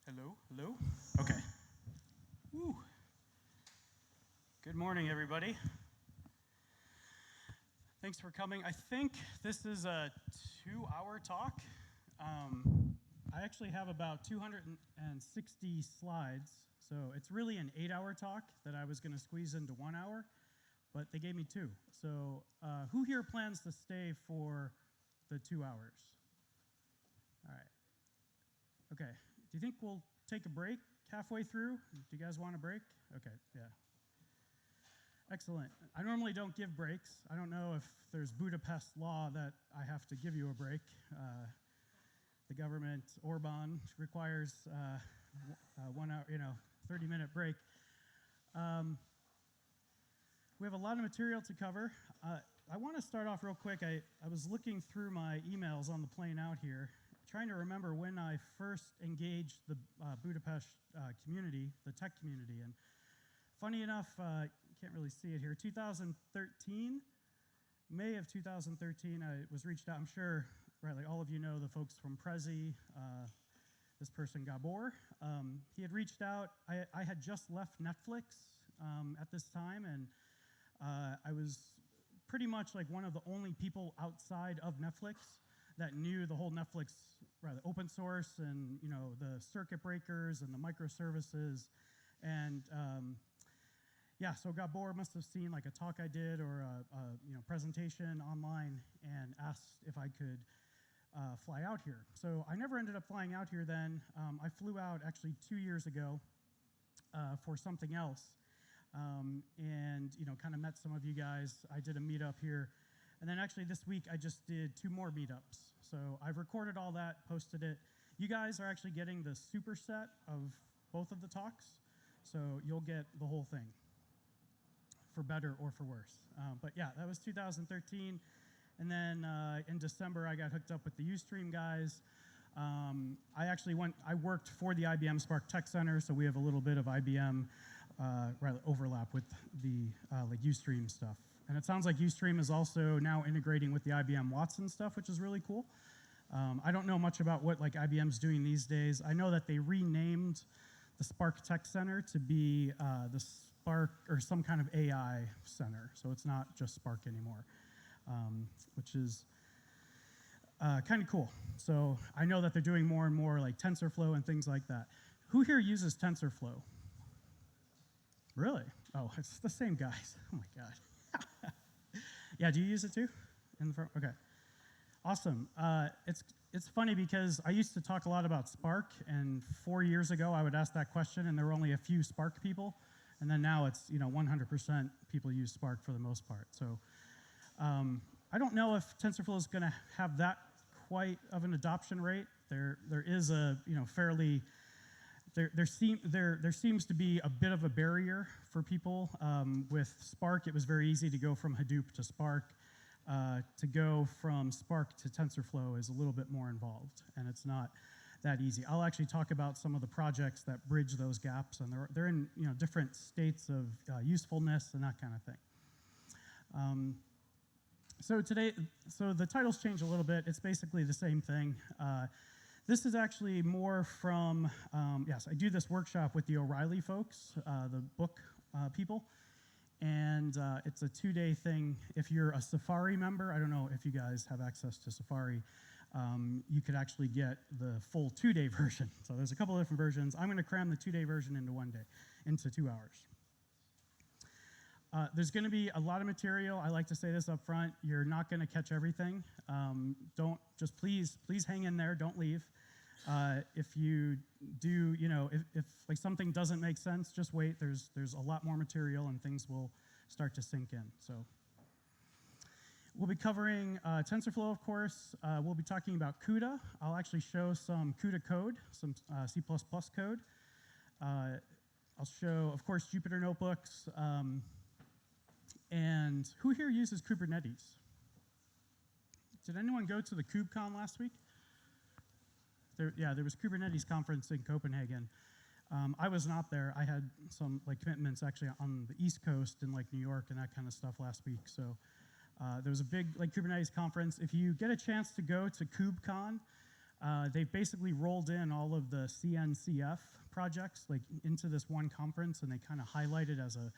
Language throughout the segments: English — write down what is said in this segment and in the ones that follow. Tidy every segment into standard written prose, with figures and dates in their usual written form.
Hello, hello. Okay. Woo. Good morning, everybody. Thanks for coming. I think this is a 2-hour talk. I actually have about 260 slides, so it's really an 8-hour talk that I was going to squeeze into 1 hour, but they gave me 2. So who here plans to stay for the 2 hours? All right. Okay. Do you think we'll take a break halfway through? Do you guys want a break? Okay, yeah. Excellent. I normally don't give breaks. I don't know if there's Budapest law that I have to give you a break. The government, Orban, requires 1 hour, 30-minute break. We have a lot of material to cover. I want to start off real quick. I was looking through my emails on the plane out here, trying to remember when I first engaged the Budapest community, the tech community. And funny enough, you can't really see it here, 2013, May of 2013, I was reached out. I'm sure, right, like all of you know the folks from Prezi, this person, Gabor. He had reached out. I had just left Netflix at this time, and I was pretty much like one of the only people outside of Netflix that knew the whole Netflix, rather open source, and the circuit breakers and the microservices, and so Gabor must have seen like a talk I did or a presentation online and asked if I could fly out here. So I never ended up flying out here then. I flew out actually 2 years ago for something else, and kind of met some of you guys. I did a meetup here. And then actually this week, I just did 2 more meetups. So I've recorded all that, posted it. You guys are actually getting the superset of both of the talks. So you'll get the whole thing, for better or for worse. But yeah, that was 2013. And then in December, I got hooked up with the Ustream guys. I worked for the IBM Spark Tech Center, so we have a little bit of IBM overlap with the Ustream stuff. And it sounds like Ustream is also now integrating with the IBM Watson stuff, which is really cool. I don't know much about what IBM's doing these days. I know that they renamed the Spark Tech Center to be the Spark or some kind of AI center. So it's not just Spark anymore, which is kind of cool. So I know that they're doing more and more like TensorFlow and things like that. Who here uses TensorFlow? Really? Oh, it's the same guys. Oh my God. Yeah, do you use it too? In the front? Okay. Awesome. It's funny because I used to talk a lot about Spark, and 4 years ago I would ask that question, and there were only a few Spark people, and then now it's 100% people use Spark for the most part. So I don't know if TensorFlow is going to have that quite of an adoption rate. There is a fairly There seems to be a bit of a barrier for people. With Spark, it was very easy to go from Hadoop to Spark. To go from Spark to TensorFlow is a little bit more involved, and it's not that easy. I'll actually talk about some of the projects that bridge those gaps, and they're in different states of usefulness and that kind of thing. So the titles change a little bit. It's basically the same thing. This is actually more from, yes, I do this workshop with the O'Reilly folks, the book people, and it's a 2-day thing. If you're a Safari member, I don't know if you guys have access to Safari, you could actually get the full 2-day version. So there's a couple of different versions. I'm going to cram the 2-day version into 1 day, into 2 hours. There's going to be a lot of material. I like to say this up front. You're not going to catch everything. Don't just please hang in there. Don't leave. If you do, if like something doesn't make sense, just wait. There's a lot more material and things will start to sink in. So we'll be covering TensorFlow, of course. We'll be talking about CUDA. I'll actually show some CUDA code, some C++ code. I'll show, of course, Jupyter notebooks. And who here uses Kubernetes? Did anyone go to the KubeCon last week? There was Kubernetes conference in Copenhagen. I was not there. I had some commitments actually on the East Coast in New York and that kind of stuff last week. So there was a big Kubernetes conference. If you get a chance to go to KubeCon, they've basically rolled in all of the CNCF projects like into this one conference, and they kind of highlight it as a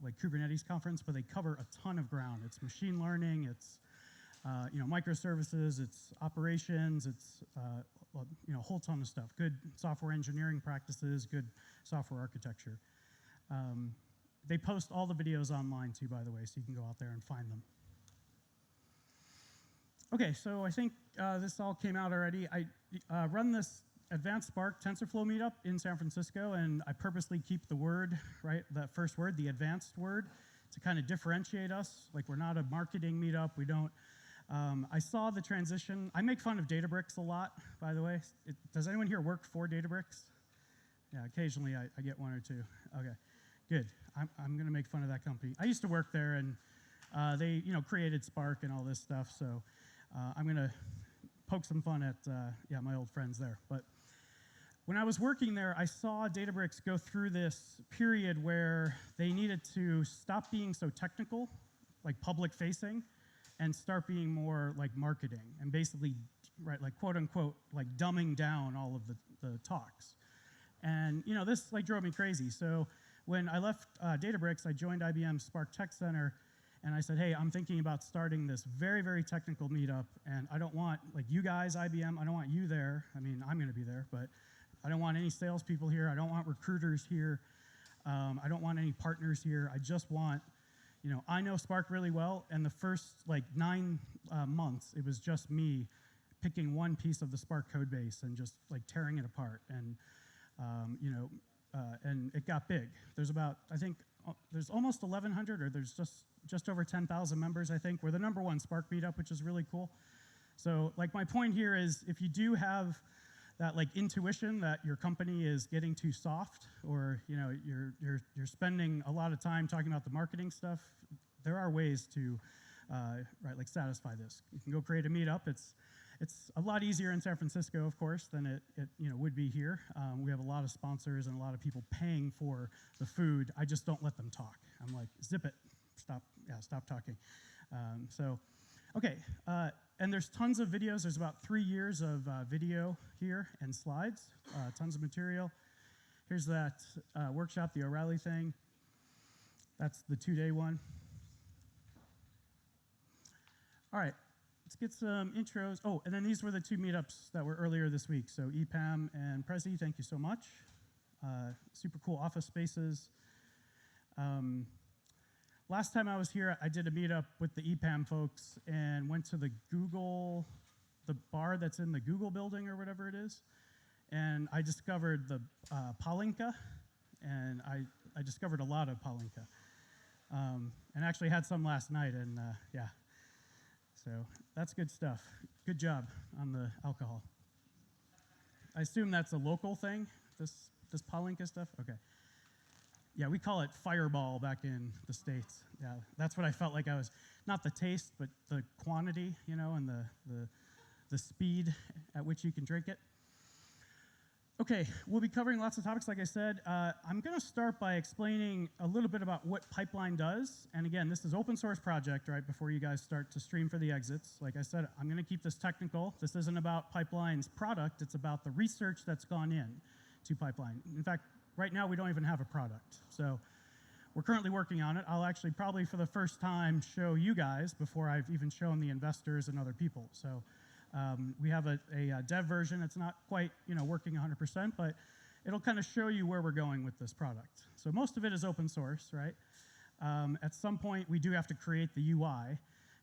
like Kubernetes conference, but they cover a ton of ground. It's machine learning, it's microservices, it's operations, it's a whole ton of stuff. Good software engineering practices, good software architecture. They post all the videos online too, by the way, so you can go out there and find them. Okay, so I think this all came out already. I run this Advanced Spark TensorFlow meetup in San Francisco, and I purposely keep the word, right, that first word, the advanced word, to kind of differentiate us. Like, we're not a marketing meetup. We don't. I saw the transition. I make fun of Databricks a lot, by the way. Does anyone here work for Databricks? Yeah, occasionally I get one or two. Okay, good. I'm going to make fun of that company. I used to work there, and they created Spark and all this stuff, so I'm going to poke some fun at my old friends there. But when I was working there, I saw Databricks go through this period where they needed to stop being so technical, like public-facing, and start being more like marketing, and basically, right, like quote unquote, like dumbing down all of the talks. And this like drove me crazy. So when I left Databricks, I joined IBM's Spark Tech Center, and I said, hey, I'm thinking about starting this very, very technical meetup, and I don't want, like, you guys, IBM, I don't want you there. I mean, I'm going to be there, but I don't want any salespeople here. I don't want recruiters here. I don't want any partners here. I just want, I know Spark really well, and the first, like, 9 months, it was just me picking one piece of the Spark code base and just, like, tearing it apart. And, and it got big. There's about, I think, there's almost 1,100, or there's just over 10,000 members, I think. We're the #1 Spark meetup, which is really cool. So, like, my point here is, if you do have that, like, intuition that your company is getting too soft, or you're spending a lot of time talking about the marketing stuff, there are ways to like satisfy this. You can go create a meetup. It's a lot easier in San Francisco, of course, than it would be here. We have a lot of sponsors and a lot of people paying for the food. I just don't let them talk. I'm like, zip it, stop talking. Okay, and there's tons of videos. There's about 3 years of video here and slides, tons of material. Here's that workshop, the O'Reilly thing. That's the 2-day one. All right, let's get some intros. Oh, and then these were the 2 meetups that were earlier this week. So EPAM and Prezi, thank you so much. Super cool office spaces. Last time I was here, I did a meetup with the EPAM folks and went to the bar that's in the Google building or whatever it is. And I discovered the Palinka, and I discovered a lot of Palinka. And actually had some last night, and yeah. So that's good stuff. Good job on the alcohol. I assume that's a local thing, this Palinka stuff? Okay. Yeah, we call it Fireball back in the States. Yeah, that's what I felt like I was, not the taste, but the quantity, and the speed at which you can drink it. Okay, we'll be covering lots of topics, like I said. I'm going to start by explaining a little bit about what Pipeline does. And again, this is open source project, right, before you guys start to stream for the exits. Like I said, I'm going to keep this technical. This isn't about Pipeline's product. It's about the research that's gone in to Pipeline. In fact, right now we don't even have a product. So we're currently working on it. I'll actually probably for the first time show you guys before I've even shown the investors and other people. So we have a dev version. It's not quite working 100%, but it'll kind of show you where we're going with this product. So most of it is open source, right? At some point, we do have to create the UI,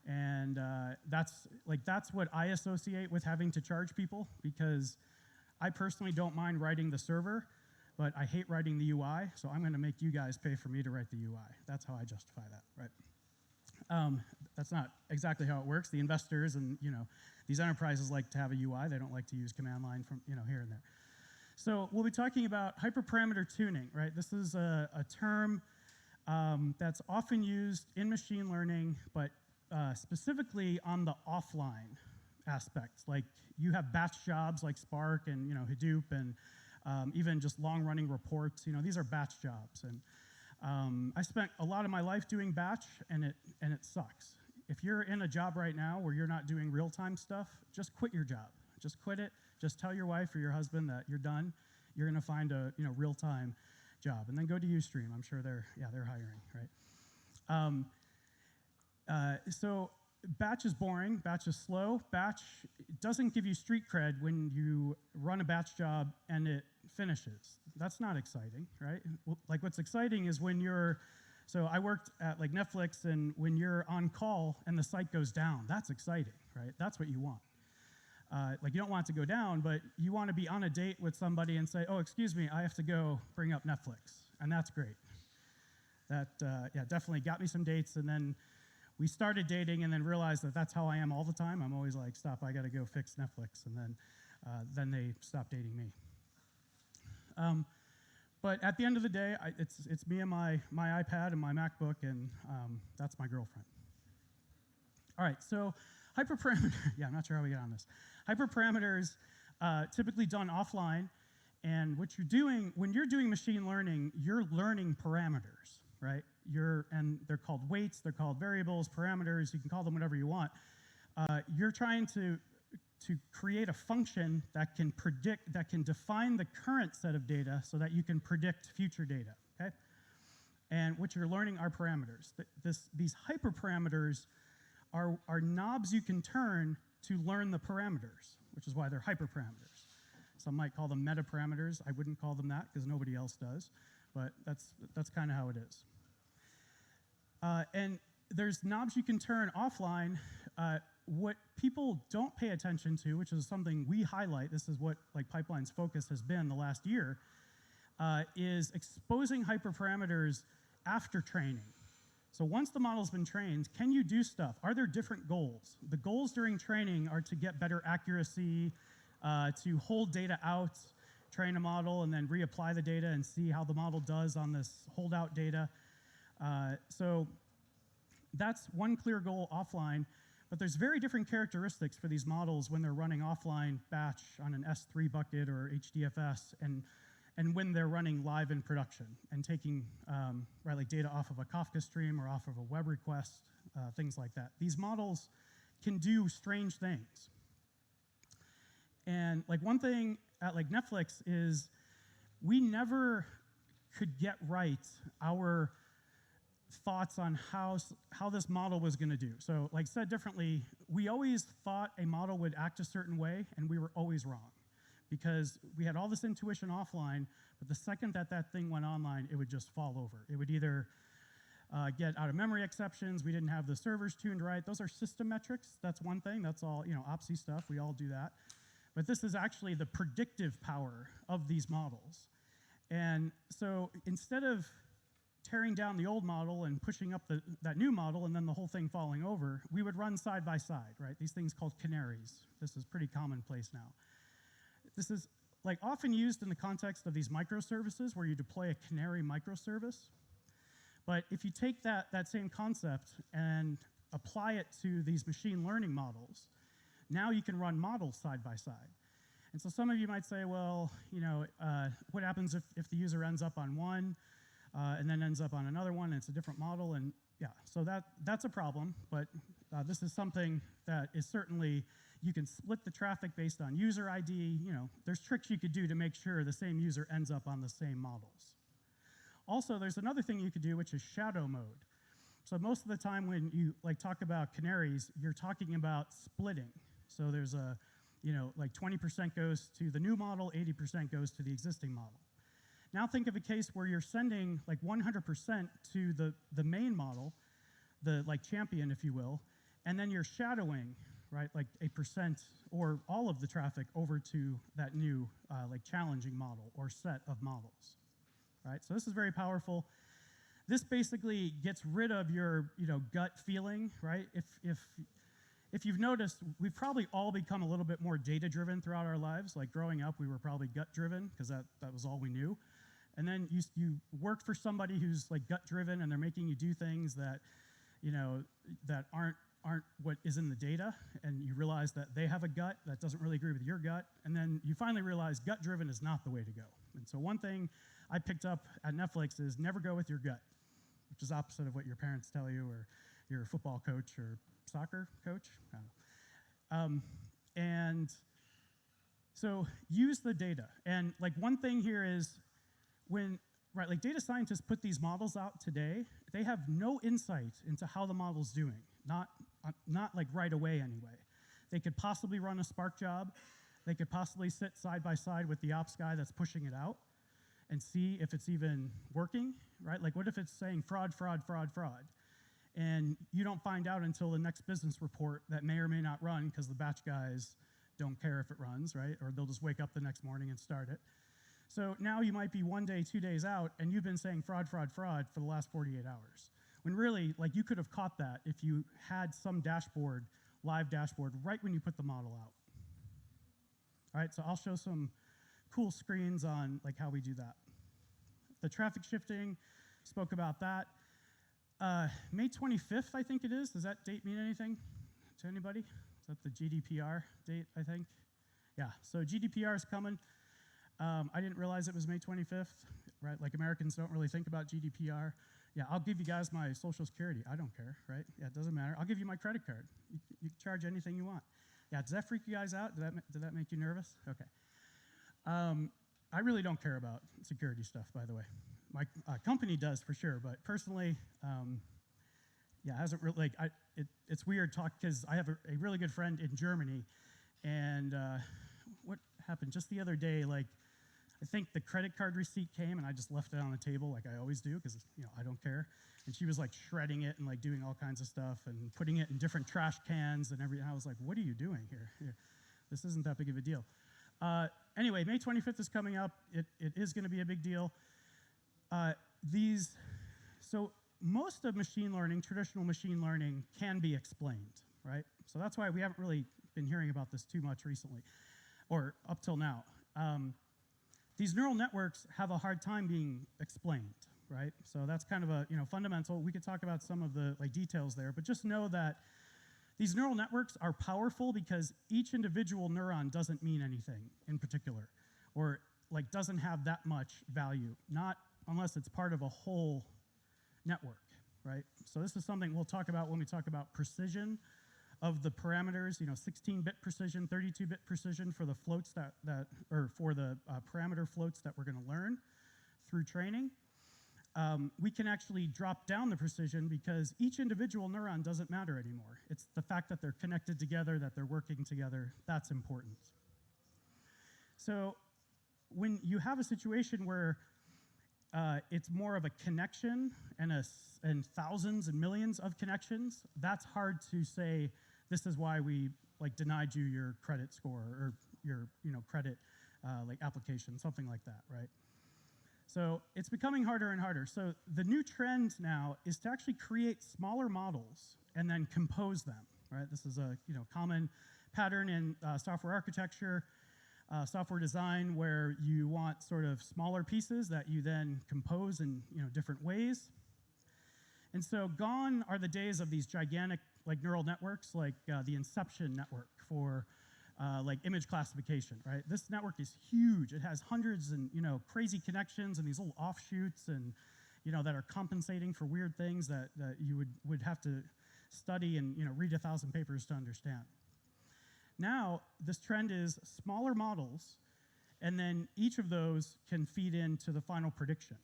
and that's what I associate with having to charge people, because I personally don't mind writing the server, but I hate writing the UI, so I'm going to make you guys pay for me to write the UI. That's how I justify that, right? That's not exactly how it works. The investors and these enterprises like to have a UI. They don't like to use command line from here and there. So we'll be talking about hyperparameter tuning, right? This is a term that's often used in machine learning, but specifically on the offline aspects. Like you have batch jobs like Spark and Hadoop and even just long-running reports. These are batch jobs, and I spent a lot of my life doing batch, and it sucks. If you're in a job right now where you're not doing real-time stuff, just quit your job. Just quit it. Just tell your wife or your husband that you're done. You're going to find a real-time job, and then go to Ustream. I'm sure they're hiring, right? So batch is boring. Batch is slow. Batch doesn't give you street cred when you run a batch job and it finishes. That's not exciting, right? Like what's exciting is when so I worked at like Netflix, and when you're on call and the site goes down, that's exciting, right? That's what you want. Like you don't want it to go down, but you want to be on a date with somebody and say, oh, excuse me, I have to go bring up Netflix. And that's great. That, definitely got me some dates. And then we started dating and then realized that that's how I am all the time. I'm always like, stop, I got to go fix Netflix. And then they stopped dating me. But at the end of the day, it's me and my iPad and my MacBook, and that's my girlfriend. All right, so hyperparameter, I'm not sure how we get on this. Hyperparameters, typically done offline, and what you're doing, when you're doing machine learning, you're learning parameters, right? And they're called weights, they're called variables, parameters, you can call them whatever you want. You're trying to create a function that can predict, that can define the current set of data so that you can predict future data, okay? And what you're learning are parameters. These hyperparameters are knobs you can turn to learn the parameters, which is why they're hyperparameters. Some might call them metaparameters. I wouldn't call them that because nobody else does, but that's kind of how it is. And there's knobs you can turn offline. What people don't pay attention to, which is something we highlight, this is what like Pipeline's focus has been the last year, is exposing hyperparameters after training. So once the model's been trained, can you do stuff? Are there different goals? The goals during training are to get better accuracy, to hold data out, train a model, and then reapply the data and see how the model does on this holdout data. So that's one clear goal offline, but there's very different characteristics for these models when they're running offline batch on an S3 bucket or HDFS, and when they're running live in production and taking like data off of a Kafka stream or off of a web request, things like that. These models can do strange things. And like one thing at like Netflix is we never could get right our thoughts on how this model was going to do. So like said differently, we always thought a model would act a certain way, and we were always wrong, because we had all this intuition offline, but the second that thing went online, it would just fall over. It would either get out of memory exceptions, we didn't have the servers tuned right. Those are system metrics. That's one thing. That's all, OPSI stuff. We all do that. But this is actually the predictive power of these models. And so instead of tearing down the old model and pushing up that new model and then the whole thing falling over, we would run side by side, right? These things called canaries. This is pretty commonplace now. This is like often used in the context of these microservices where you deploy a canary microservice. But if you take that same concept and apply it to these machine learning models, now you can run models side by side. And so some of you might say, well, what happens if the user ends up on one and then ends up on another one and it's a different model? And yeah, so that's a problem, but this is something that is certainly, you can split the traffic based on user ID. There's tricks you could do to make sure the same user ends up on the same models. Also, there's another thing you could do, which is shadow mode. So most of the time when you talk about canaries, you're talking about splitting. So there's like 20% goes to the new model, 80% goes to the existing model. Now think of a case where you're sending like 100% to the main model, the champion, if you will, and then you're shadowing, right, like a percent or all of the traffic over to that new challenging model or set of models, right? So this is very powerful. This basically gets rid of your gut feeling, right? If you've noticed, we've probably all become a little bit more data-driven throughout our lives. Like growing up, we were probably gut-driven because that was all we knew. And then you work for somebody who's gut-driven, and they're making you do things that that aren't what is in the data, and you realize that they have a gut that doesn't really agree with your gut, and then you finally realize gut-driven is not the way to go. And so one thing I picked up at Netflix is never go with your gut, which is opposite of what your parents tell you or your football coach or soccer coach. And So use the data. And like one thing here is when, right, like data scientists put these models out today, they have no insight into how the model's doing, not like right away anyway. They could possibly run a Spark job. They could possibly sit side by side with the ops guy that's pushing it out and see if it's even working, right? Like what if it's saying fraud, fraud, fraud, fraud? And you don't find out until the next business report that may or may not run because the batch guys don't care if it runs, right? Or they'll just wake up the next morning and start it. So now you might be 1 day, 2 days out, and you've been saying fraud, fraud, fraud for the last 48 hours. When really, like you could have caught that if you had some dashboard, live dashboard, right when you put the model out. All right, so I'll show some cool screens on like how we do that. The traffic shifting, spoke about that. May 25th, I think it is. Does that date mean anything to anybody? Is that the GDPR date, I think? Yeah, so GDPR is coming. I didn't realize it was May 25th, right? Like Americans don't really think about GDPR. Yeah, I'll give you guys my social security. I don't care, right? Yeah, it doesn't matter. I'll give you my credit card. You can charge anything you want. Yeah, does that freak you guys out? Did that make you nervous? Okay. I really don't care about security stuff, by the way. My company does for sure, but personally, yeah, it hasn't really, like, it's weird talk because I have a really good friend in Germany, and what happened just the other day, like, I think the credit card receipt came and I just left it on the table like I always do because, you know, I don't care. And she was like shredding it and like doing all kinds of stuff and putting it in different trash cans and everything. I was like, what are you doing here? This isn't that big of a deal. Anyway, May 25th is coming up. It is going to be a big deal. So most of machine learning, traditional machine learning, can be explained, right? So that's why we haven't really been hearing about this too much recently, or up till now. These neural networks have a hard time being explained, right? So that's kind of a fundamental. We could talk about some of the like details there, but just know that these neural networks are powerful because each individual neuron doesn't mean anything in particular, or like doesn't have that much value, not unless it's part of a whole network, right? So this is something we'll talk about when we talk about precision of the parameters, 16-bit precision, 32-bit precision for the floats or for the parameter floats that we're going to learn through training. We can actually drop down the precision because each individual neuron doesn't matter anymore. It's the fact that they're connected together, that they're working together, that's important. So when you have a situation where it's more of a connection and thousands and millions of connections, that's hard to say, this is why we like denied you your credit score or your credit like application, something like that, right? So it's becoming harder and harder. So the new trend now is to actually create smaller models and then compose them, right? This is a common pattern in software architecture, software design, where you want sort of smaller pieces that you then compose in different ways. And so gone are the days of these gigantic like neural networks, like the Inception network for like image classification, right? This network is huge. It has hundreds and crazy connections and these little offshoots and that are compensating for weird things that you would have to study and read 1,000 papers to understand. Now this trend is smaller models, and then each of those can feed into the final prediction.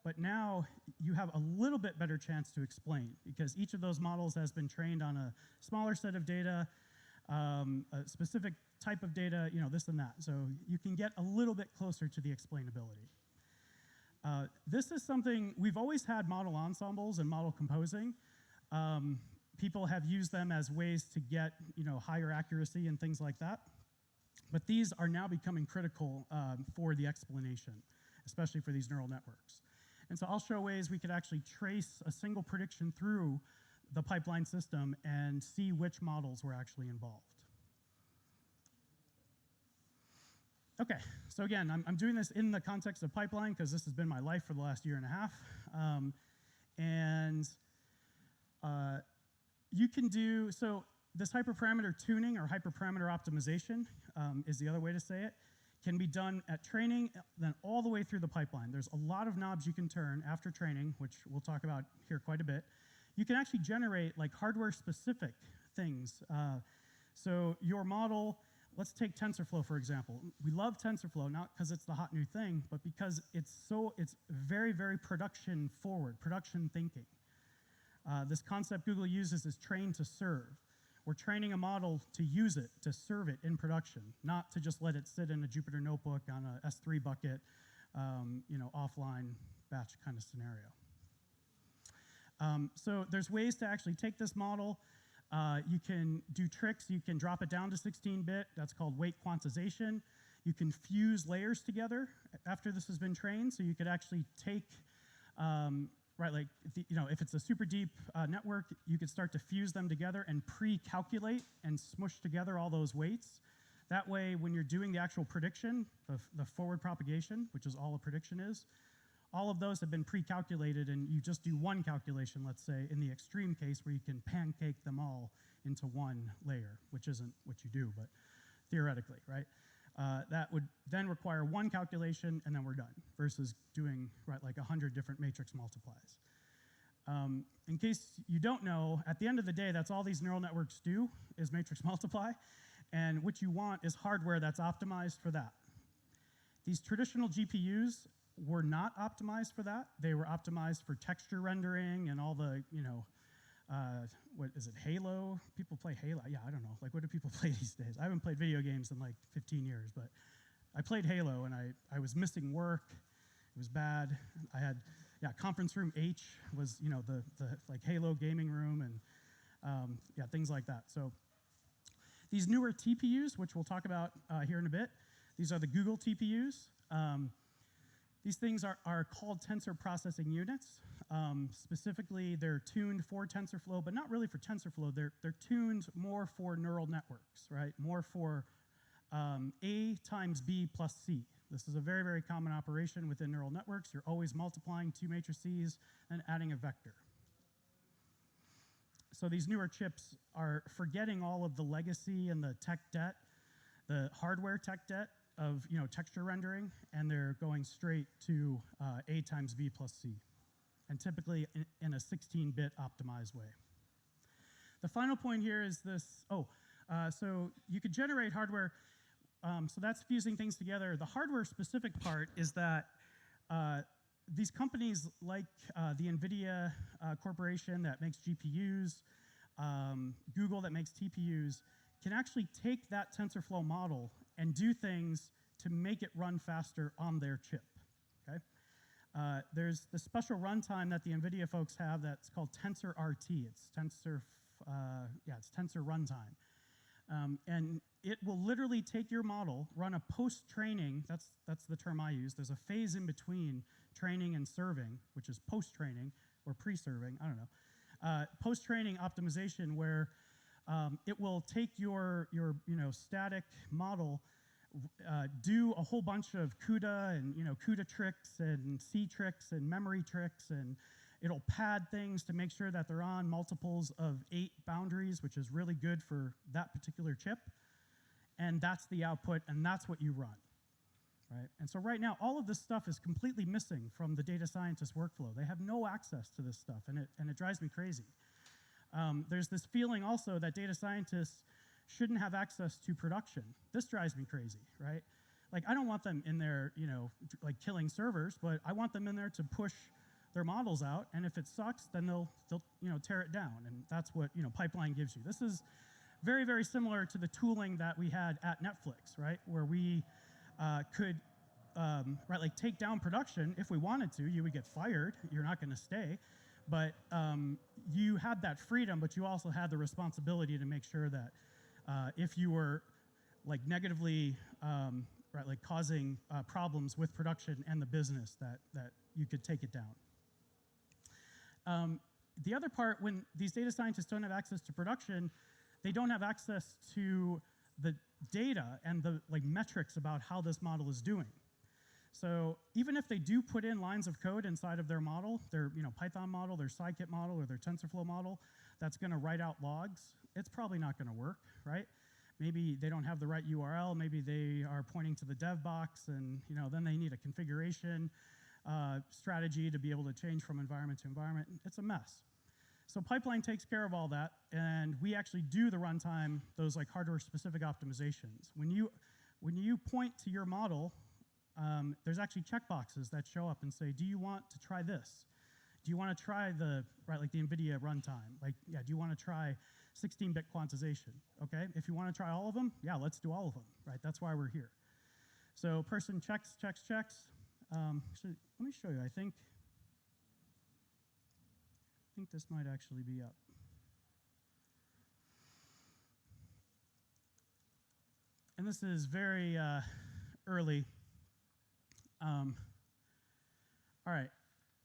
But now you have a little bit better chance to explain because each of those models has been trained on a smaller set of data, a specific type of data, this and that. So you can get a little bit closer to the explainability. This is something, we've always had model ensembles and model composing. People have used them as ways to get higher accuracy and things like that. But these are now becoming critical for the explanation, especially for these neural networks. And so I'll show ways we could actually trace a single prediction through the pipeline system and see which models were actually involved. Okay, so again, I'm doing this in the context of pipeline because this has been my life for the last year and a half. You can do, so this hyperparameter tuning or hyperparameter optimization is the other way to say it, can be done at training, then all the way through the pipeline. There's a lot of knobs you can turn after training, which we'll talk about here quite a bit. You can actually generate like hardware-specific things. So your model, let's take TensorFlow, for example. We love TensorFlow, not because it's the hot new thing, but because it's very, very production forward, production thinking. This concept Google uses is train to serve. We're training a model to use it, to serve it in production, not to just let it sit in a Jupyter notebook on a S3 bucket, offline batch kind of scenario. So there's ways to actually take this model. You can do tricks. You can drop it down to 16-bit. That's called weight quantization. You can fuse layers together after this has been trained. So you could actually take, if it's a super deep network, you could start to fuse them together and pre-calculate and smush together all those weights. That way, when you're doing the actual prediction, the forward propagation, which is all a prediction is, all of those have been pre-calculated, and you just do one calculation, let's say, in the extreme case where you can pancake them all into one layer, which isn't what you do, but theoretically, right? That would then require one calculation, and then we're done, versus doing, like 100 different matrix multiplies. In case you don't know, at the end of the day, that's all these neural networks do, is matrix multiply, and what you want is hardware that's optimized for that. These traditional GPUs were not optimized for that. They were optimized for texture rendering and all the, what is it, Halo? People play Halo. Yeah, I don't know. Like, what do people play these days? I haven't played video games in like 15 years, but I played Halo, and I was missing work. It was bad. I had, conference room H was, the like Halo gaming room, and things like that. So these newer TPUs, which we'll talk about here in a bit, these are the Google TPUs. These things are called tensor processing units. Specifically, they're tuned for TensorFlow, but not really for TensorFlow. They're tuned more for neural networks, right? More for A times B plus C. This is a very, very common operation within neural networks. You're always multiplying two matrices and adding a vector. So these newer chips are forgetting all of the legacy and the tech debt, the hardware tech debt of texture rendering, and they're going straight to A times B plus C, and typically in a 16-bit optimized way. The final point here is this, so you could generate hardware, so that's fusing things together. The hardware-specific part is that these companies like the NVIDIA corporation that makes GPUs, Google that makes TPUs, can actually take that TensorFlow model and do things to make it run faster on their chip, okay? There's the special runtime that the NVIDIA folks have that's called TensorRT. It's Tensor runtime. And it will literally take your model, run a post-training, that's the term I use. There's a phase in between training and serving, which is post-training or pre-serving, I don't know. Post-training optimization where it will take your static model, do a whole bunch of CUDA and CUDA tricks and C tricks and memory tricks, and it'll pad things to make sure that they're on multiples of 8 boundaries, which is really good for that particular chip. And that's the output, and that's what you run, right? And so right now, all of this stuff is completely missing from the data scientist workflow. They have no access to this stuff, and it drives me crazy. There's this feeling also that data scientists shouldn't have access to production. This drives me crazy, right? Like, I don't want them in there, like killing servers, but I want them in there to push their models out, and if it sucks, then they'll tear it down, and that's what pipeline gives you. This is very, very similar to the tooling that we had at Netflix, right? Where we could take down production if we wanted to. You would get fired. You're not going to stay. But you had that freedom, but you also had the responsibility to make sure that if you were negatively causing problems with production and the business, that you could take it down. The other part, when these data scientists don't have access to production, they don't have access to the data and the metrics about how this model is doing. So even if they do put in lines of code inside of their model, their Python model, their scikit model, or their TensorFlow model, that's going to write out logs, it's probably not going to work, right? Maybe they don't have the right URL. Maybe they are pointing to the dev box, and then they need a configuration strategy to be able to change from environment to environment. It's a mess. So pipeline takes care of all that, and we actually do the runtime, those like hardware-specific optimizations. When you point to your model, there's actually checkboxes that show up and say, do you want to try this? Do you want to try like the NVIDIA runtime? Like, yeah, do you want to try 16-bit quantization? Okay, if you want to try all of them, yeah, let's do all of them, right? That's why we're here. So person checks. Actually, let me show you. I think this might actually be up. And this is very early. All right,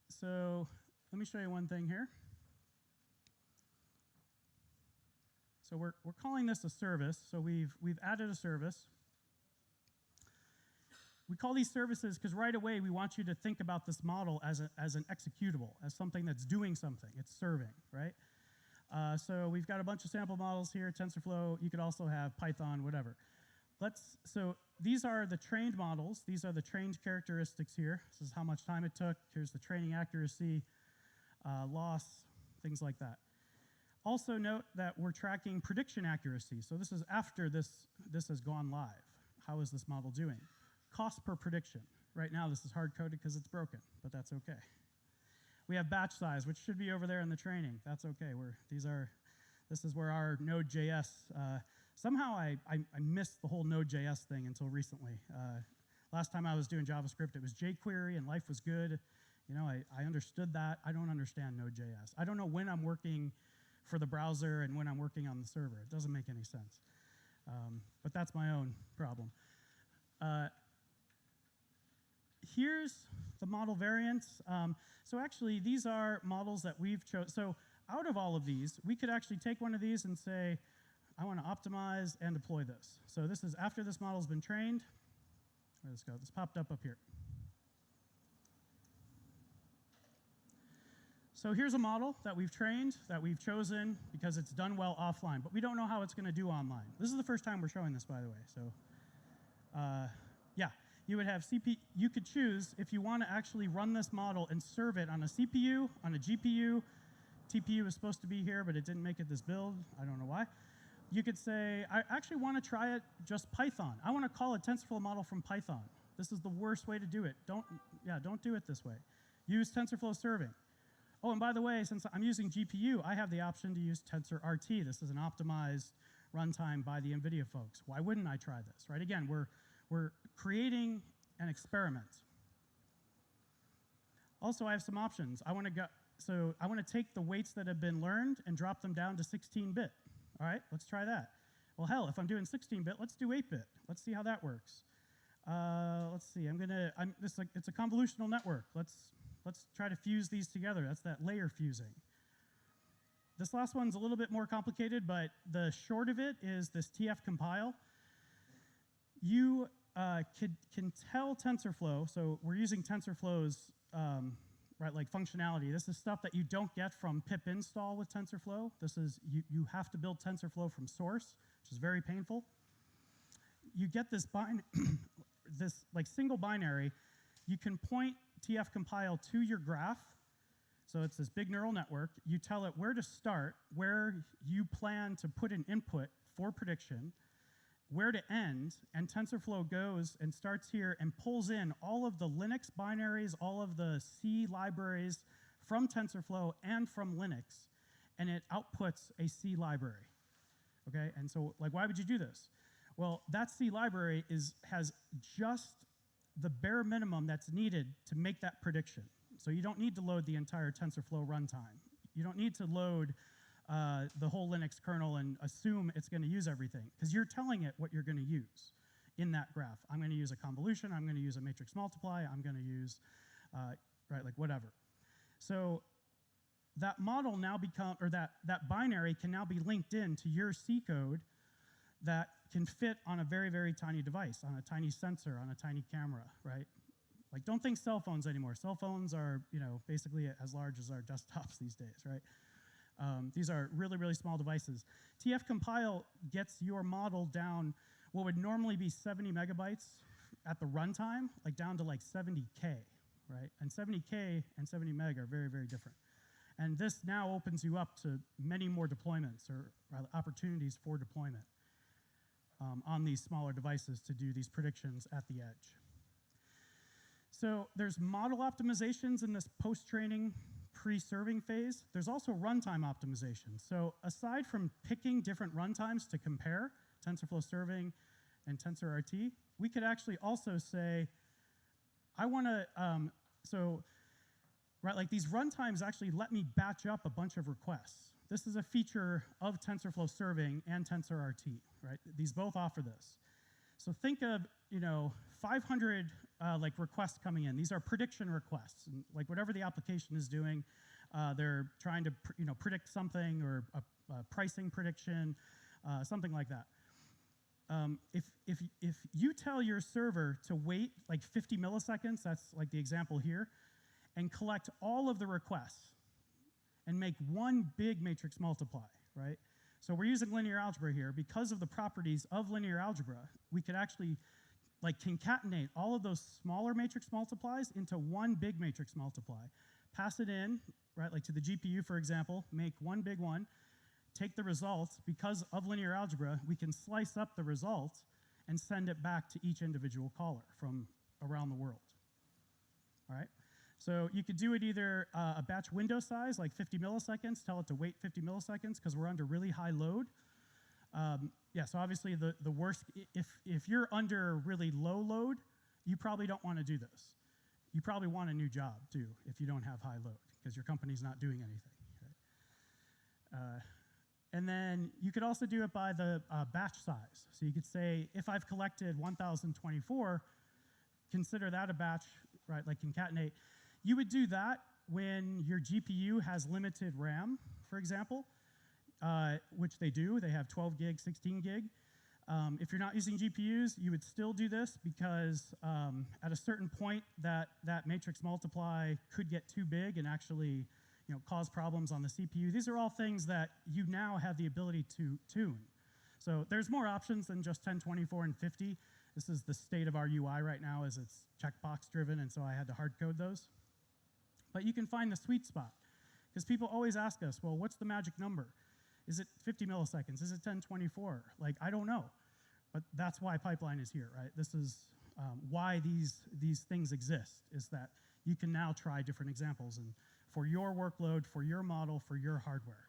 so let me show you one thing here. So we're calling this a service. So we've added a service. We call these services because right away we want you to think about this model as an executable, as something that's doing something. It's serving, right? So we've got a bunch of sample models here, TensorFlow. You could also have Python, whatever. So these are the trained models. These are the trained characteristics here. This is how much time it took. Here's the training accuracy, loss, things like that. Also note that we're tracking prediction accuracy. So this is after this has gone live. How is this model doing? Cost per prediction. Right now this is hard-coded because it's broken, but that's okay. We have batch size, which should be over there in the training. That's okay. This is where our Node.js, somehow I missed the whole Node.js thing until recently. Last time I was doing JavaScript, it was jQuery and life was good. You know, I understood that. I don't understand Node.js. I don't know when I'm working for the browser and when I'm working on the server. It doesn't make any sense. But that's my own problem. Here's the model variants. So actually, these are models that we've chosen. So out of all of these, we could actually take one of these and say, I want to optimize and deploy this. So this is after this model's been trained. Where'd this go? This popped up here. So here's a model that we've trained, that we've chosen because it's done well offline, but we don't know how it's going to do online. This is the first time we're showing this, by the way. So yeah, you would have you could choose if you want to actually run this model and serve it on a CPU, on a GPU. TPU is supposed to be here, but it didn't make it this build. I don't know why. You could say, I actually want to try it just Python. I want to call a TensorFlow model from Python. This is the worst way to do it. Don't do it this way. Use TensorFlow serving. Oh, and by the way, since I'm using GPU, I have the option to use TensorRT. This is an optimized runtime by the NVIDIA folks. Why wouldn't I try this, right? Again, we're creating an experiment. Also, I have some options. I want to take the weights that have been learned and drop them down to 16-bit. All right, let's try that. Well, hell, if I'm doing 16-bit, let's do 8-bit. Let's see how that works. Let's see. It's a convolutional network. Let's try to fuse these together. That's that layer fusing. This last one's a little bit more complicated, but the short of it is this TF compile. You can tell TensorFlow, so we're using TensorFlow's functionality. This is stuff that you don't get from pip install with TensorFlow. This is, you have to build TensorFlow from source, which is very painful. You get this single binary. You can point TF compile to your graph. So it's this big neural network. You tell it where to start, where you plan to put an input for prediction, where to end, and TensorFlow goes and starts here and pulls in all of the Linux binaries, all of the C libraries from TensorFlow and from Linux, and it outputs a C library. Okay, and so why would you do this? Well, that C library has just the bare minimum that's needed to make that prediction. So you don't need to load the entire TensorFlow runtime. You don't need to load the whole Linux kernel and assume it's going to use everything, because you're telling it what you're going to use in that graph. I'm going to use a convolution. I'm going to use a matrix multiply. I'm going to use, whatever. So that model now that binary can now be linked in to your C code that can fit on a very, very tiny device, on a tiny sensor, on a tiny camera, right? Don't think cell phones anymore. Cell phones are, basically as large as our desktops these days, right? These are really, really small devices. TF compile gets your model down what would normally be 70 megabytes at the runtime, down to 70K, right? And 70K and 70 meg are very, very different. And this now opens you up to many more deployments or opportunities for deployment on these smaller devices to do these predictions at the edge. So there's model optimizations in this post-training, pre-serving phase. There's also runtime optimization. So aside from picking different runtimes to compare, TensorFlow serving and TensorRT, we could actually also say, I want to, like these runtimes actually let me batch up a bunch of requests. This is a feature of TensorFlow serving and TensorRT, right? These both offer this. So think of, 500 like requests coming in. These are prediction requests, and like whatever the application is doing, they're trying to predict something or a pricing prediction, something like that. If you tell your server to wait like 50 milliseconds, that's like the example here, and collect all of the requests and make one big matrix multiply, right? So we're using linear algebra here. Because of the properties of linear algebra, we could actually like concatenate all of those smaller matrix multiplies into one big matrix multiply, pass it in, right, like to the GPU, for example, make one big one, take the results. Because of linear algebra, we can slice up the results and send it back to each individual caller from around the world, all right? So you could do it either a batch window size, like 50 milliseconds, tell it to wait 50 milliseconds because we're under really high load. So obviously the worst, if you're under really low load, you probably don't want to do this. You probably want a new job too if you don't have high load because your company's not doing anything. Right? And then you could also do it by the batch size. So you could say, if I've collected 1,024, consider that a batch, right, like concatenate. You would do that when your GPU has limited RAM, for example, which they do. They have 12 gig, 16 gig. If you're not using GPUs, you would still do this because at a certain point, that matrix multiply could get too big and actually cause problems on the CPU. These are all things that you now have the ability to tune. So there's more options than just 10, 24, and 50. This is the state of our UI right now as it's checkbox driven, and so I had to hard code those. But you can find the sweet spot because people always ask us, well, what's the magic number? Is it 50 milliseconds? Is it 1024? Like, I don't know. But that's why pipeline is here, right? This is why these things exist, is that you can now try different examples and for your workload, for your model, for your hardware.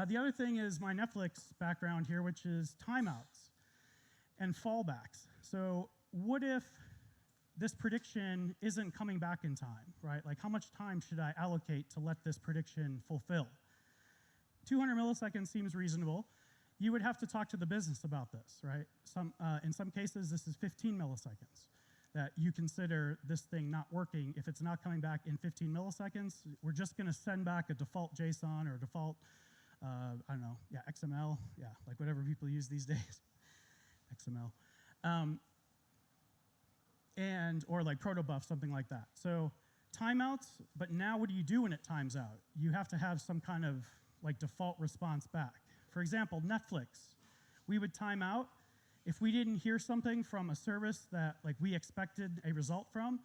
The other thing is my Netflix background here, which is timeouts and fallbacks. So what if this prediction isn't coming back in time, right? Like how much time should I allocate to let this prediction fulfill? 200 milliseconds seems reasonable. You would have to talk to the business about this, right? In some cases, this is 15 milliseconds that you consider this thing not working. If it's not coming back in 15 milliseconds, we're just going to send back a default JSON or a default, I don't know, yeah, XML, yeah, like whatever people use these days, XML. Or like protobuf, something like that. So timeouts, but now what do you do when it times out? You have to have some kind of like default response back. For example, Netflix, we would time out. If we didn't hear something from a service that like we expected a result from,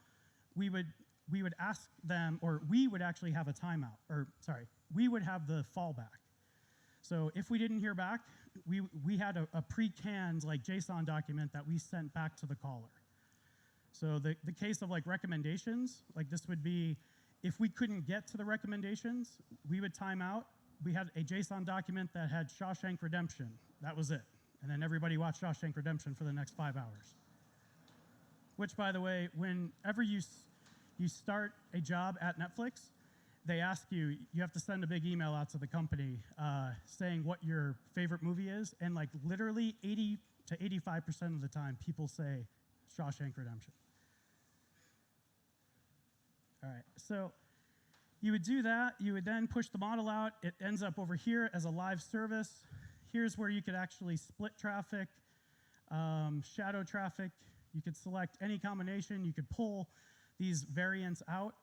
we would ask them, or we would actually have a timeout, or sorry, we would have the fallback. So if we didn't hear back, we had a pre-canned like JSON document that we sent back to the caller. So the case of like recommendations, like this would be, if we couldn't get to the recommendations, we would time out. We had a JSON document that had Shawshank Redemption. That was it. And then everybody watched Shawshank Redemption for the next 5 hours. Which, by the way, whenever you start a job at Netflix, they ask you, you have to send a big email out to the company saying what your favorite movie is. And like literally 80 to 85% of the time, people say Shawshank Redemption. All right, so you would do that. You would then push the model out. It ends up over here as a live service. Here's where you could actually split traffic, shadow traffic. You could select any combination. You could pull these variants out.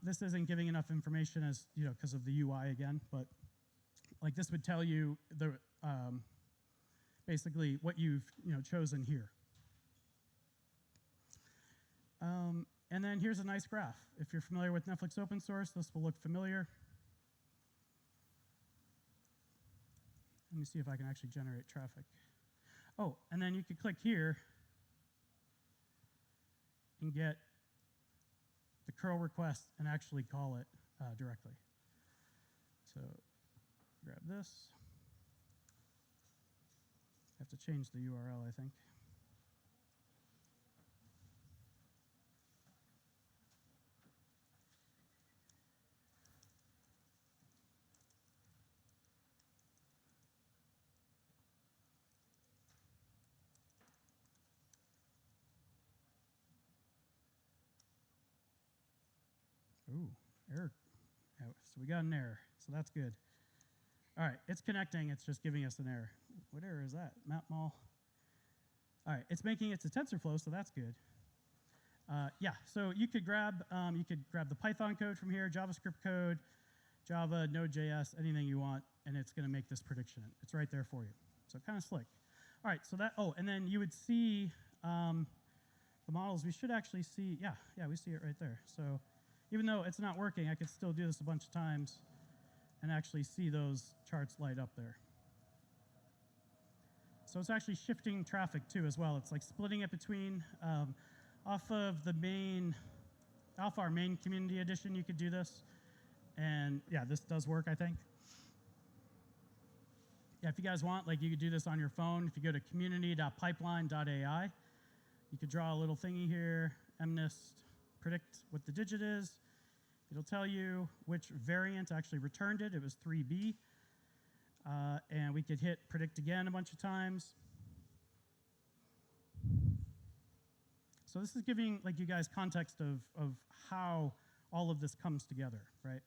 This isn't giving enough information as, because of the UI again, but like this would tell you the basically what you've chosen here. And then here's a nice graph. If you're familiar with Netflix open source, this will look familiar. Let me see if I can actually generate traffic. Oh, and then you could click here and get the curl request and actually call it directly. So grab this. I have to change the URL, I think. Ooh, error. Oh, so we got an error, so that's good. All right, it's connecting, it's just giving us an error. What error is that? Map mall. All right, it's making it to TensorFlow, so that's good. Yeah, so you could grab the Python code from here, JavaScript code, Java, Node.js, anything you want, and it's going to make this prediction. It's right there for you. So kind of slick. All right, so that, oh, and then you would see the models. We should actually see, yeah, we see it right there. So even though it's not working, I could still do this a bunch of times and actually see those charts light up there. So it's actually shifting traffic too as well. It's like splitting it between, off of our main community edition, you could do this. And yeah, this does work, I think. Yeah, if you guys want, like you could do this on your phone. If you go to community.pipeline.ai, you could draw a little thingy here, mnist, predict what the digit is. It'll tell you which variant actually returned it. It was 3B. And we could hit predict again a bunch of times. So this is giving like you guys context of how all of this comes together, right?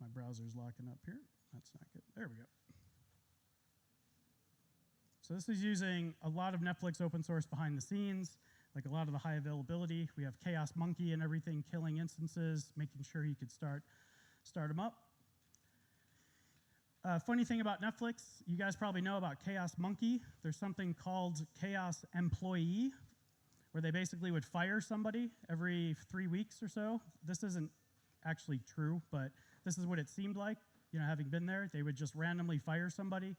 My browser's locking up here. That's not good. There we go. So this is using a lot of Netflix open source behind the scenes, like a lot of the high availability. We have Chaos Monkey and everything killing instances, making sure you could start them up. Funny thing about Netflix, you guys probably know about Chaos Monkey. There's something called Chaos Employee, where they basically would fire somebody every 3 weeks or so. This isn't actually true, but this is what it seemed like, you know, having been there. They would just randomly fire somebody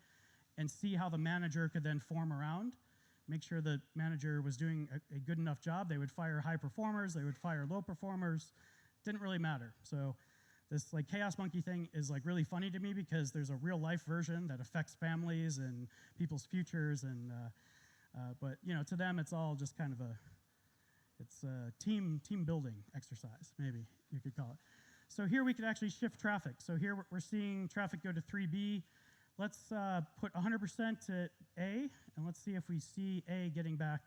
and see how the manager could then form around, make sure the manager was doing a good enough job. They would fire high performers, they would fire low performers. Didn't really matter. So this like Chaos Monkey thing is like really funny to me because there's a real life version that affects families and people's futures, and but you know, to them it's all just kind of a team building exercise, maybe you could call it. So here we could actually shift traffic. So here we're seeing traffic go to 3B. Let's put 100% to A, and let's see if we see A getting back.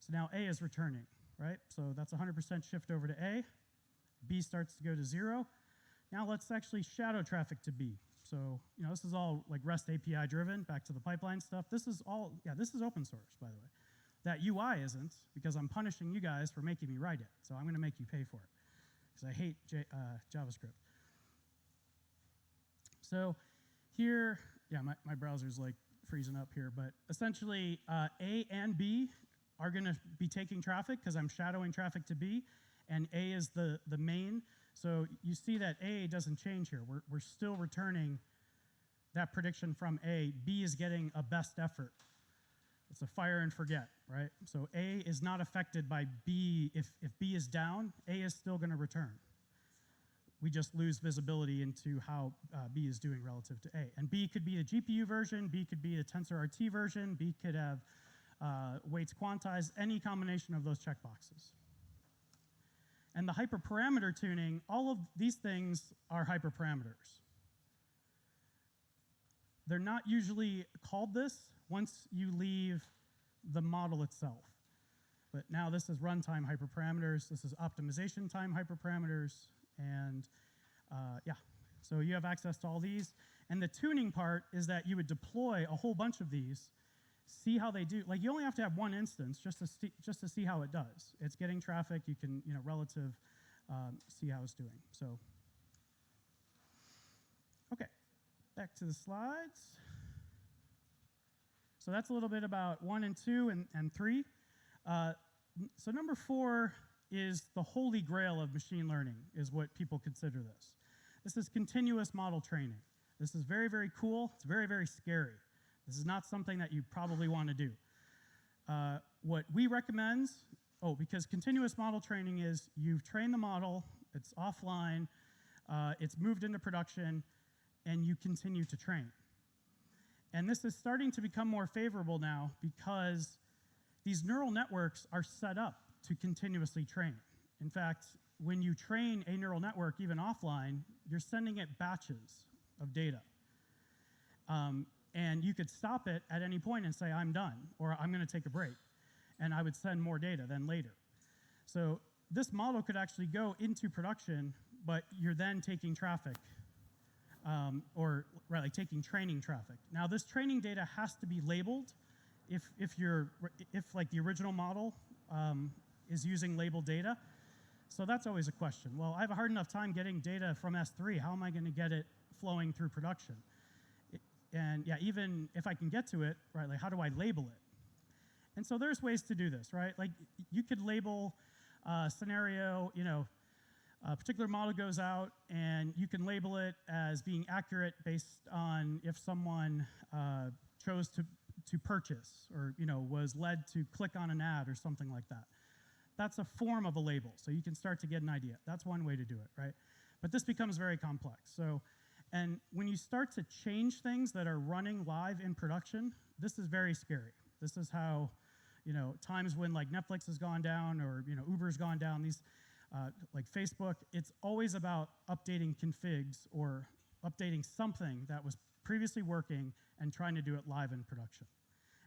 So now A is returning, right? So that's 100% shift over to A. B starts to go to 0. Now let's actually shadow traffic to B. So, you know, this is all like REST API driven, back to the pipeline stuff. This is all, yeah, this is open source, by the way. That UI isn't, because I'm punishing you guys for making me write it. So I'm going to make you pay for it, because I hate JavaScript. So here, yeah, my browser's like freezing up here, but essentially A and B are going to be taking traffic because I'm shadowing traffic to B, and A is the main. So you see that A doesn't change here. We're still returning that prediction from A. B is getting a best effort. It's a fire and forget, right? So A is not affected by B. If B is down, A is still going to return. We just lose visibility into how B is doing relative to A. And B could be a GPU version, B could be a TensorRT version, B could have weights quantized, any combination of those checkboxes. And the hyperparameter tuning, all of these things are hyperparameters. They're not usually called this once you leave the model itself. But now this is runtime hyperparameters, this is optimization time hyperparameters, and yeah, so you have access to all these. And the tuning part is that you would deploy a whole bunch of these, see how they do. Like, you only have to have one instance just to see how it does. It's getting traffic, you can, you know, relative see how it's doing. So, okay, back to the slides. So that's a little bit about 1 and 2 and 3. So number 4 is the holy grail of machine learning, is what people consider this. This is continuous model training. This is very, very cool. It's very, very scary. This is not something that you probably want to do. What we recommend, because continuous model training is you've trained the model, it's offline, it's moved into production, and you continue to train. And this is starting to become more favorable now because these neural networks are set up to continuously train. In fact, when you train a neural network, even offline, you're sending it batches of data. And you could stop it at any point and say, I'm done, or I'm going to take a break. And I would send more data then later. So this model could actually go into production, but you're then taking traffic, or like taking training traffic. Now, this training data has to be labeled if like the original model is using labeled data. So that's always a question. Well, I have a hard enough time getting data from S3. How am I going to get it flowing through production? And yeah, even if I can get to it, right, like how do I label it? And so there's ways to do this, right? Like you could label a scenario, a particular model goes out and you can label it as being accurate based on if someone chose to purchase or was led to click on an ad or something like that. That's a form of a label, so you can start to get an idea. That's one way to do it, right? But this becomes very complex. And when you start to change things that are running live in production, this is very scary. This is how, times when like Netflix has gone down or Uber's gone down, these like Facebook, it's always about updating configs or updating something that was previously working and trying to do it live in production.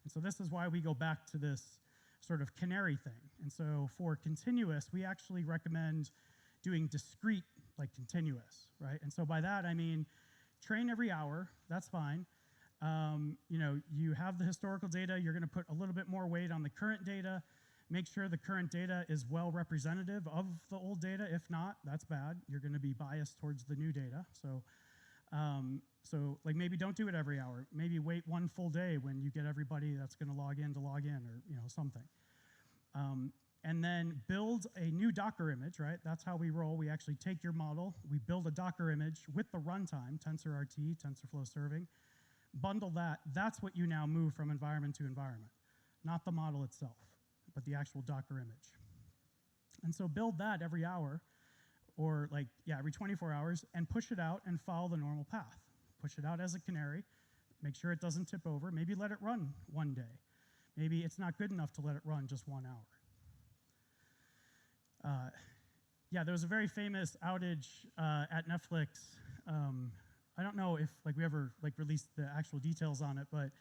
And so this is why we go back to this sort of canary thing. And so for continuous, we actually recommend doing discrete, like continuous, right? And so by that, I mean, train every hour, that's fine. You have the historical data, you're gonna put a little bit more weight on the current data, make sure the current data is well representative of the old data. If not, that's bad. You're gonna be biased towards the new data. So like maybe don't do it every hour. Maybe wait one full day when you get everybody that's gonna log in or something. And then build a new Docker image, right? That's how we roll. We actually take your model, we build a Docker image with the runtime, TensorRT, TensorFlow serving, bundle that. That's what you now move from environment to environment. Not the model itself, but the actual Docker image. And so build that every hour, or every 24 hours, and push it out and follow the normal path. Push it out as a canary, make sure it doesn't tip over, maybe let it run one day. Maybe it's not good enough to let it run just 1 hour. There was a very famous outage at Netflix. I don't know if we ever released the actual details on it, but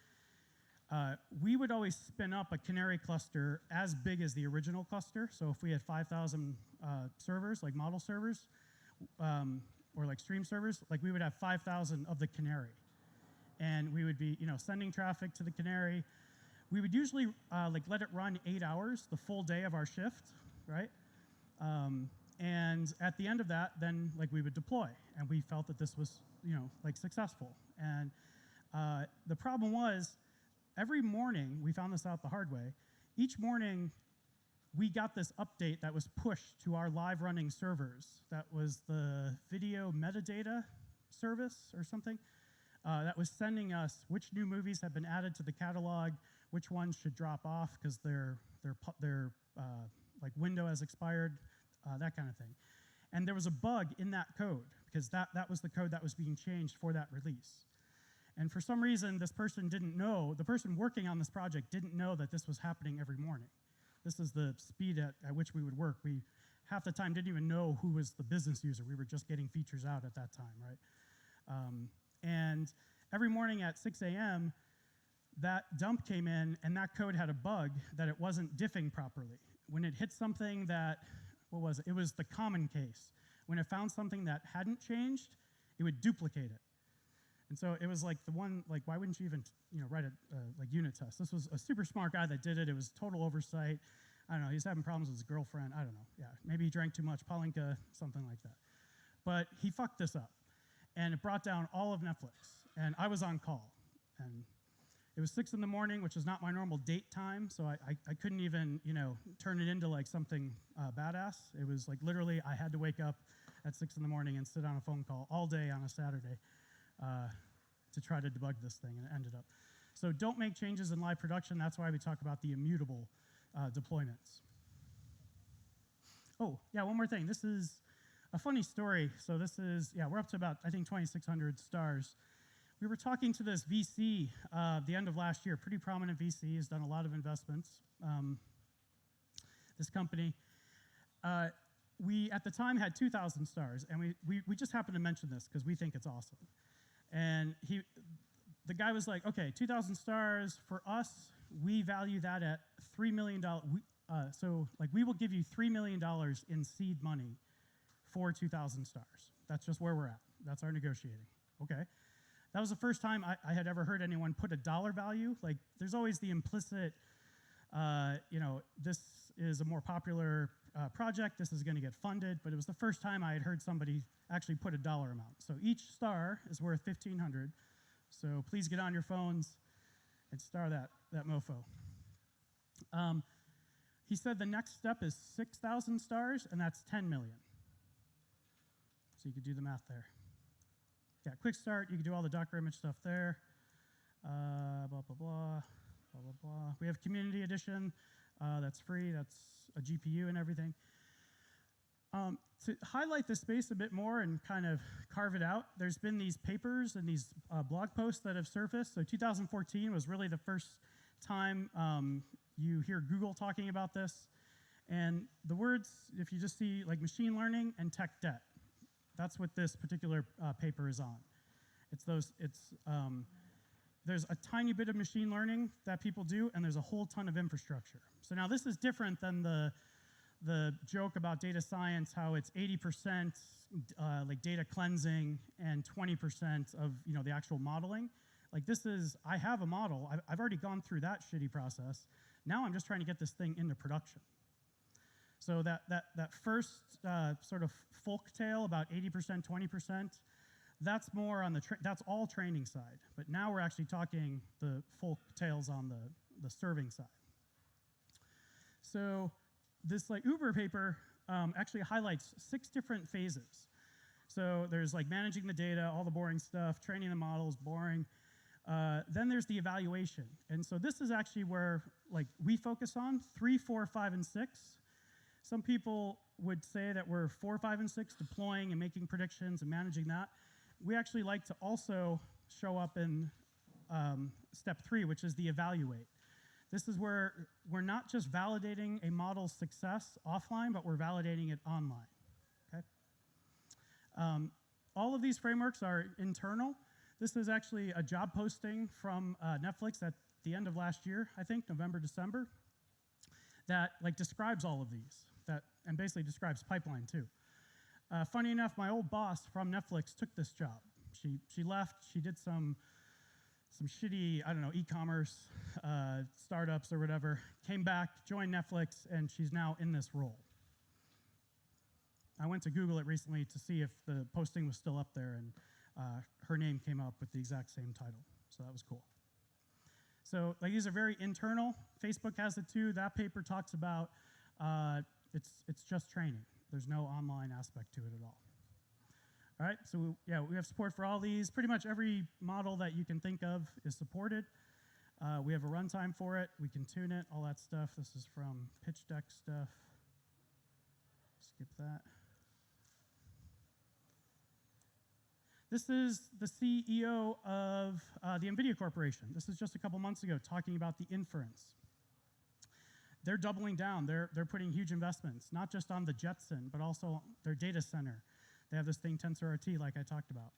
we would always spin up a canary cluster as big as the original cluster. So if we had 5,000 servers, like model servers, or like stream servers, we would have 5,000 of the canary. And we would be sending traffic to the canary. We would usually let it run 8 hours, the full day of our shift, right? And at the end of that, then we would deploy, and we felt that this was successful. And the problem was, every morning we found this out the hard way. Each morning we got this update that was pushed to our live running servers. That was the video metadata service or something that was sending us which new movies have been added to the catalog, which ones should drop off because their window has expired, that kind of thing. And there was a bug in that code because that was the code that was being changed for that release. And for some reason, this person didn't know, the person working on this project didn't know that this was happening every morning. This is the speed at which we would work. We, half the time, didn't even know who was the business user. We were just getting features out at that time, right? And every morning at 6 a.m., that dump came in, and that code had a bug that it wasn't diffing properly. When it hit something that, what was it? It was the common case. When it found something that hadn't changed, it would duplicate it. And so it was the one, why wouldn't you even write a unit test? This was a super smart guy that did it. It was total oversight. I don't know, he's having problems with his girlfriend. I don't know, yeah. Maybe he drank too much Palinka, something like that. But he fucked this up. And it brought down all of Netflix. And I was on call. And It was 6 in the morning, which is not my normal date time, so I couldn't even, turn it into like something badass. It was like literally I had to wake up at 6 in the morning and sit on a phone call all day on a Saturday to try to debug this thing, and it ended up. So don't make changes in live production. That's why we talk about the immutable deployments. Oh, yeah, one more thing. This is a funny story. So this is, we're up to about, I think, 2,600 stars. We were talking to this VC the end of last year, pretty prominent VC, has done a lot of investments, this company. We, at the time, had 2,000 stars, and we just happened to mention this because we think it's awesome. And the guy was like, okay, 2,000 stars, for us, we value that at $3 million. So we will give you $3 million in seed money for 2,000 stars. That's just where we're at. That's our negotiating. Okay. That was the first time I had ever heard anyone put a dollar value. Like, there's always the implicit, this is a more popular project, this is going to get funded, but it was the first time I had heard somebody actually put a dollar amount. So each star is worth 1,500. So please get on your phones and star that mofo. He said the next step is 6,000 stars, and that's 10 million. So you could do the math there. Yeah, quick start. You can do all the Docker image stuff there. Blah, blah, blah, blah, blah, blah. We have Community Edition. That's free. That's a GPU and everything. To highlight the space a bit more and kind of carve it out, there's been these papers and these blog posts that have surfaced. So 2014 was really the first time you hear Google talking about this. And the words, if you just see like machine learning and tech debt, that's what this particular paper is on. There's a tiny bit of machine learning that people do, and there's a whole ton of infrastructure. So now this is different than the joke about data science, how it's 80% like data cleansing and 20% of the actual modeling. Like this is, I have a model. I've already gone through that shitty process. Now I'm just trying to get this thing into production. So that first sort of folk tale about 80%, 20%, that's more on that's all training side. But now we're actually talking the folk tales on the serving side. So this Uber paper actually highlights 6 different phases. So there's managing the data, all the boring stuff, training the models, boring. Then there's the evaluation. And so this is actually where we focus on 3, 4, 5, and 6. Some people would say that we're 4, 5, and 6 deploying and making predictions and managing that. We actually like to also show up in step 3, which is the evaluate. This is where we're not just validating a model's success offline, but we're validating it online. Okay? All of these frameworks are internal. This is actually a job posting from Netflix at the end of last year, I think, November, December, that describes all of these, and basically describes pipeline too. Funny enough, my old boss from Netflix took this job. She left. She did some shitty, I don't know, e-commerce startups or whatever. Came back, joined Netflix, and she's now in this role. I went to Google it recently to see if the posting was still up there, and her name came up with the exact same title. So that was cool. So these are very internal. Facebook has it too. That paper talks about it's just training. There's no online aspect to it at all. All right, so we have support for all these. Pretty much every model that you can think of is supported. We have a runtime for it. We can tune it, all that stuff. This is from pitch deck stuff. Skip that. This is the CEO of the NVIDIA Corporation. This is just a couple months ago talking about the inference. They're doubling down. They're putting huge investments, not just on the Jetson, but also their data center. They have this thing, TensorRT, like I talked about.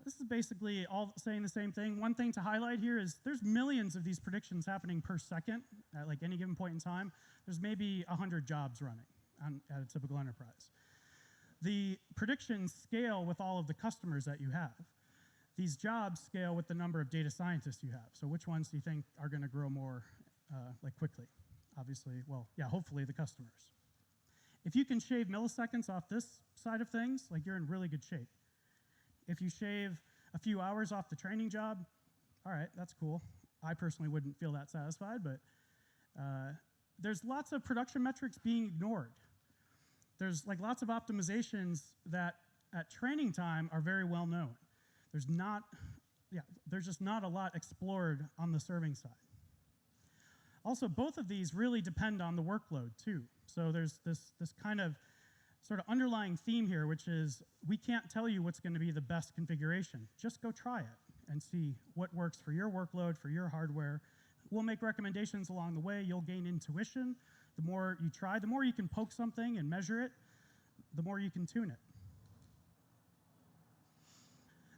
This is basically all saying the same thing. One thing to highlight here is there's millions of these predictions happening per second at any given point in time. There's maybe 100 jobs running at a typical enterprise. The predictions scale with all of the customers that you have. These jobs scale with the number of data scientists you have. So which ones do you think are going to grow more quickly? Obviously, hopefully the customers. If you can shave milliseconds off this side of things, you're in really good shape. If you shave a few hours off the training job, all right, that's cool. I personally wouldn't feel that satisfied, but there's lots of production metrics being ignored. There's like lots of optimizations that at training time are very well known. There's just not a lot explored on the serving side. Also, both of these really depend on the workload too. So there's this kind of sort of underlying theme here, which is we can't tell you what's going to be the best configuration. Just go try it and see what works for your workload, for your hardware. We'll make recommendations along the way. You'll gain intuition. The more you try, the more you can poke something and measure it, the more you can tune it.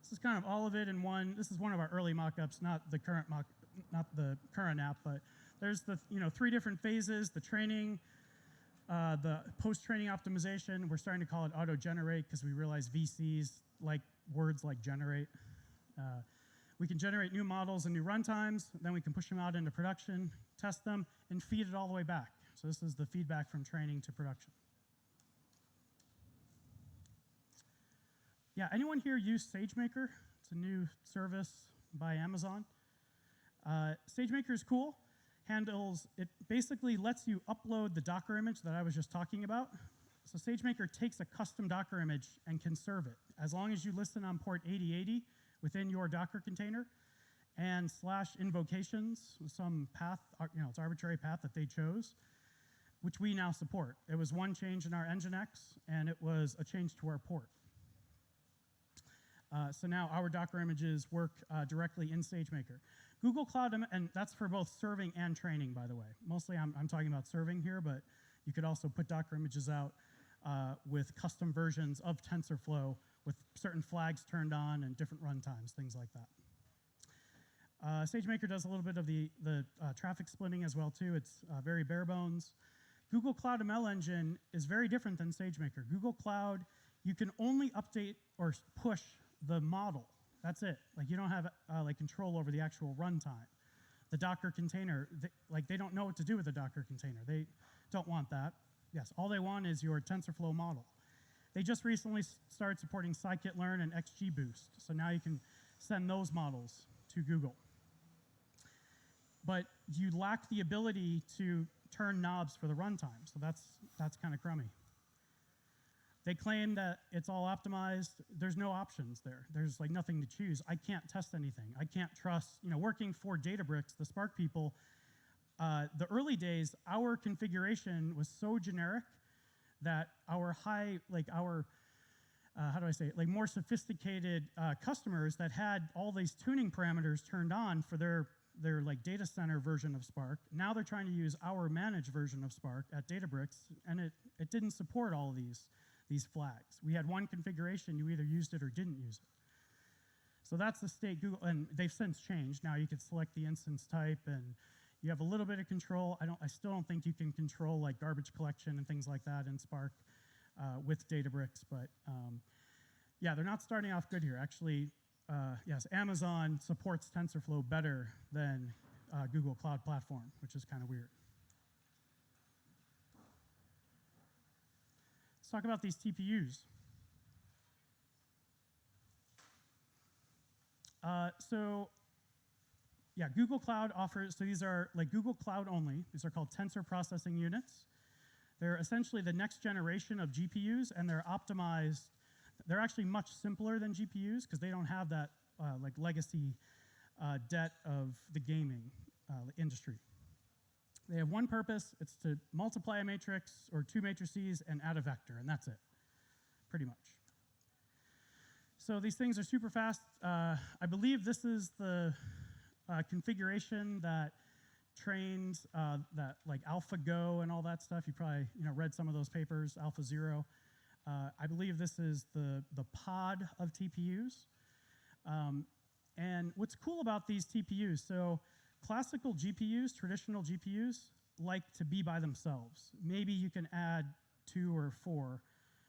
This is kind of all of it in one. This is one of our early mock-ups, not the current app, but there's the 3 different phases: the training, the post-training optimization. We're starting to call it auto-generate because we realize VCs like words like generate. We can generate new models and new runtimes. Then we can push them out into production, test them, and feed it all the way back. So this is the feedback from training to production. Yeah, anyone here use SageMaker? It's a new service by Amazon. SageMaker is cool. It basically lets you upload the Docker image that I was just talking about. So SageMaker takes a custom Docker image and can serve it. As long as you listen on port 8080 within your Docker container and /invocations, some path, it's arbitrary path that they chose, which we now support. It was one change in our Nginx, and it was a change to our port. So now our Docker images work directly in SageMaker. Google Cloud, and that's for both serving and training, by the way. Mostly I'm talking about serving here, but you could also put Docker images out with custom versions of TensorFlow with certain flags turned on and different runtimes, things like that. SageMaker does a little bit of the traffic splitting as well, too. It's very bare bones. Google Cloud ML Engine is very different than SageMaker. Google Cloud, you can only update or push the model. That's it. Like you don't have control over the actual runtime. The Docker container, they don't know what to do with the Docker container. They don't want that. Yes, all they want is your TensorFlow model. They just recently started supporting scikit-learn and XGBoost, so now you can send those models to Google. But you lack the ability to turn knobs for the runtime, so that's kind of crummy. They claim that it's all optimized. There's no options there. There's nothing to choose. I can't test anything. I can't trust, working for Databricks, the Spark people, the early days, our configuration was so generic that our more sophisticated customers that had all these tuning parameters turned on for their data center version of Spark, now they're trying to use our managed version of Spark at Databricks, and it didn't support all of these flags. We had one configuration, you either used it or didn't use it. So that's the state Google, and they've since changed. Now you can select the instance type, and you have a little bit of control. I still don't think you can control garbage collection and things like that in Spark with Databricks, but yeah, they're not starting off good here. Actually, yes, Amazon supports TensorFlow better than Google Cloud Platform, which is kind of weird. Let's talk about these TPUs. Yeah, Google Cloud offers, so these are Google Cloud only. These are called tensor processing units. They're essentially the next generation of GPUs, and they're optimized. They're actually much simpler than GPUs because they don't have that legacy debt of the gaming industry. They have one purpose. It's to multiply a matrix or 2 matrices and add a vector, and that's it, pretty much. So these things are super fast. I believe this is the configuration that trains that AlphaGo and all that stuff. You probably read some of those papers, AlphaZero. I believe this is the pod of TPUs. And what's cool about these TPUs, so classical GPUs, traditional GPUs, like to be by themselves. Maybe you can add 2 or 4,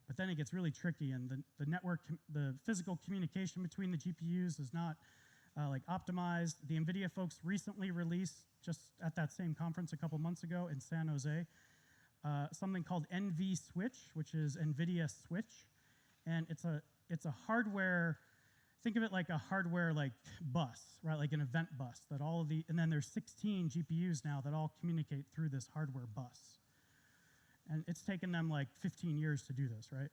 but then it gets really tricky, and the physical communication between the GPUs is not optimized. The NVIDIA folks recently released, just at that same conference a couple months ago in San Jose, something called NV Switch, which is NVIDIA Switch, and it's a hardware think of it like a hardware like bus, right? Like an event bus that all of and then there's 16 GPUs now that all communicate through this hardware bus. And it's taken them like 15 years to do this, right?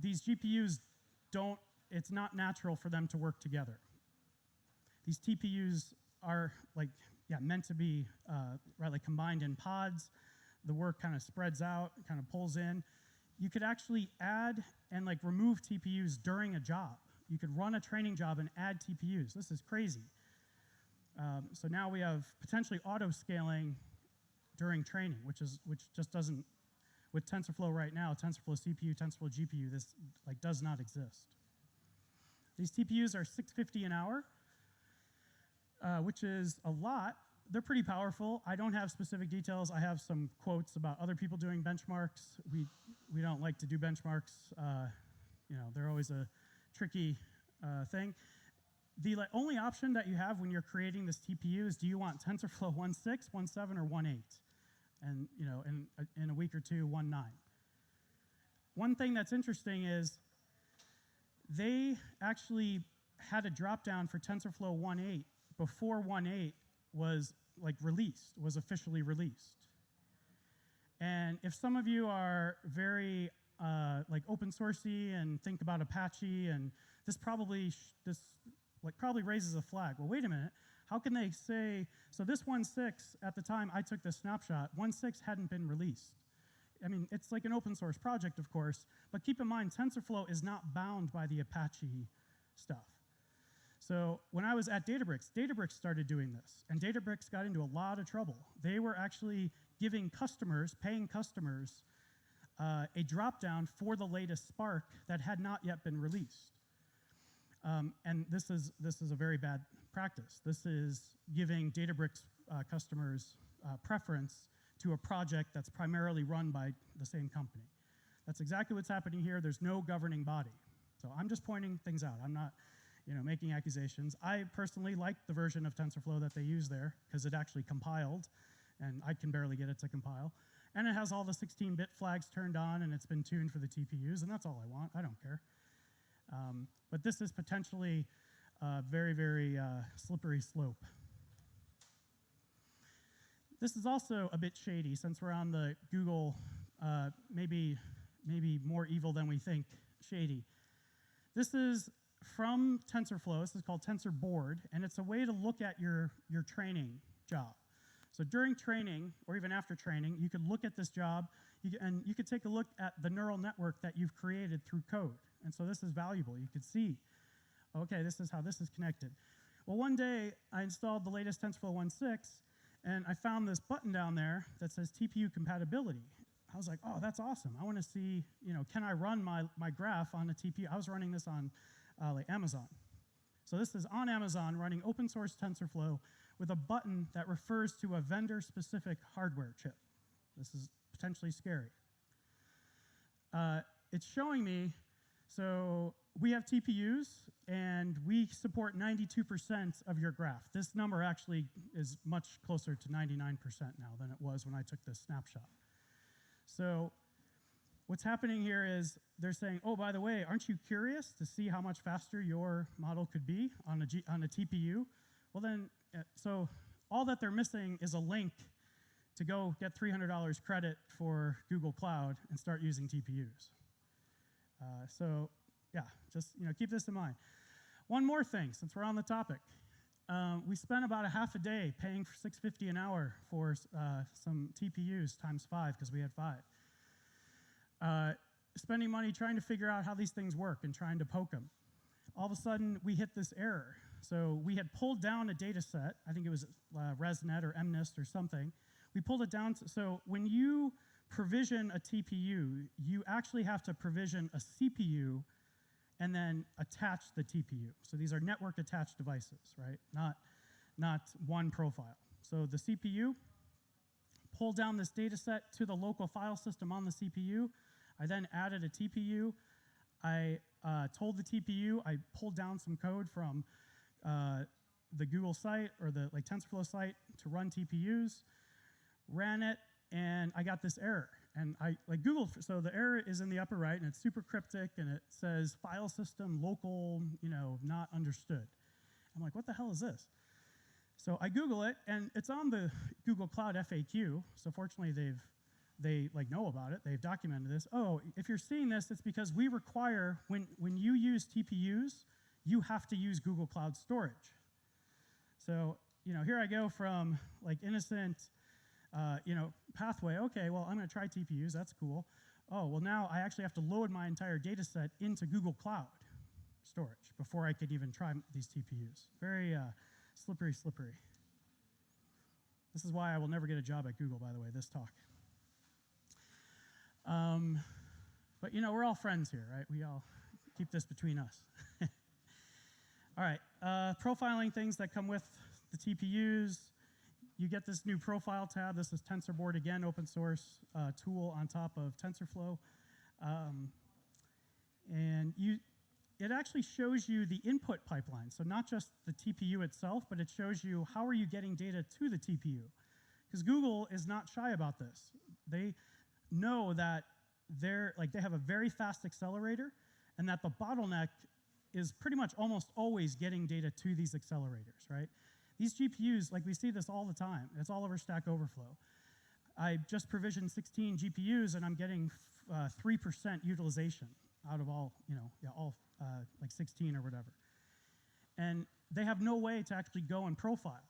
These GPUs it's not natural for them to work together. These TPUs are meant to be right, like combined in pods. The work kind of spreads out, kind of pulls in. You could actually add and like remove TPUs during a job. You could run a training job and add TPUs. This is crazy. So now we have potentially auto-scaling during training, which just doesn't, with TensorFlow right now, TensorFlow CPU, TensorFlow GPU, this like does not exist. These TPUs are $650 an hour, which is a lot. They're pretty powerful. I don't have specific details. I have some quotes about other people doing benchmarks. We don't like to do benchmarks. They're always a tricky thing. The only option that you have when you're creating this TPU is, do you want TensorFlow 1.6, 1.7, or 1.8? And in a week or two, 1.9. One thing that's interesting is they actually had a drop down for TensorFlow 1.8 before 1.8 was officially released. And if some of you are very open sourcey and think about Apache, and this probably raises a flag. Well, wait a minute. How can they say, so this 1.6, at the time I took this snapshot, 1.6 hadn't been released. I mean, it's like an open source project, of course, but keep in mind, TensorFlow is not bound by the Apache stuff. So when I was at Databricks started doing this, and Databricks got into a lot of trouble. They were actually giving customers, paying customers, a drop-down for the latest Spark that had not yet been released. And this is a very bad practice. This is giving Databricks customers preference to a project that's primarily run by the same company. That's exactly what's happening here. There's no governing body. So I'm just pointing things out. I'm not making accusations. I personally like the version of TensorFlow that they use there because it actually compiled, and I can barely get it to compile. And it has all the 16-bit flags turned on, and it's been tuned for the TPUs, and that's all I want. I don't care. But this is potentially a very, very slippery slope. This is also a bit shady, since we're on the Google, maybe more evil than we think, shady. This is from TensorFlow. This is called TensorBoard, and it's a way to look at your training job. So during training, or even after training, you could look at this job, and you could take a look at the neural network that you've created through code. And so this is valuable. You could see, okay, this is how this is connected. Well, one day, I installed the latest TensorFlow 1.6, and I found this button down there that says TPU compatibility. I was like, oh, that's awesome. I want to see, can I run my graph on a TPU? I was running this on Amazon. So this is on Amazon running open source TensorFlow with a button that refers to a vendor-specific hardware chip. This is potentially scary. It's showing me, so we have TPUs, and we support 92% of your graph. This number actually is much closer to 99% now than it was when I took this snapshot. So what's happening here is they're saying, oh, by the way, aren't you curious to see how much faster your model could be on a TPU? Well then, so all that they're missing is a link to go get $300 credit for Google Cloud and start using TPUs. So yeah, just keep this in mind. One more thing, since we're on the topic. We spent about a half a day paying for $650 an hour for some TPUs times 5, because we had 5. Spending money trying to figure out how these things work and trying to poke them. All of a sudden, we hit this error. So we had pulled down a data set. I think it was ResNet or MNIST or something. We pulled it down. So when you provision a TPU, you actually have to provision a CPU and then attach the TPU. So these are network attached devices, right? Not one profile. So the CPU, pull down this data set to the local file system on the CPU. I then added a TPU. I told the TPU, I pulled down some code from the Google site or the TensorFlow site to run TPUs, ran it, and I got this error. And I Googled, so the error is in the upper right, and it's super cryptic, and it says file system local, not understood. I'm like, what the hell is this? So I Google it, and it's on the Google Cloud FAQ. So fortunately, they know about it. They've documented this. Oh, if you're seeing this, it's because we require when you use TPUs, you have to use Google Cloud Storage. So here I go from innocent, pathway. Okay, well I'm going to try TPUs. That's cool. Oh, well now I actually have to load my entire data set into Google Cloud Storage before I could even try these TPUs. Very slippery. This is why I will never get a job at Google, by the way, this talk. But we're all friends here, right? We all keep this between us. All right, profiling things that come with the TPUs. You get this new profile tab. This is TensorBoard, again, open source tool on top of TensorFlow. It actually shows you the input pipeline. So not just the TPU itself, but it shows you how are you getting data to the TPU. Because Google is not shy about this. They know that they have a very fast accelerator, and that the bottleneck is pretty much almost always getting data to these accelerators, right? These GPUs, we see this all the time. It's all over Stack Overflow. I just provisioned 16 GPUs, and I'm getting 3% utilization out of all 16 or whatever. And they have no way to actually go and profile.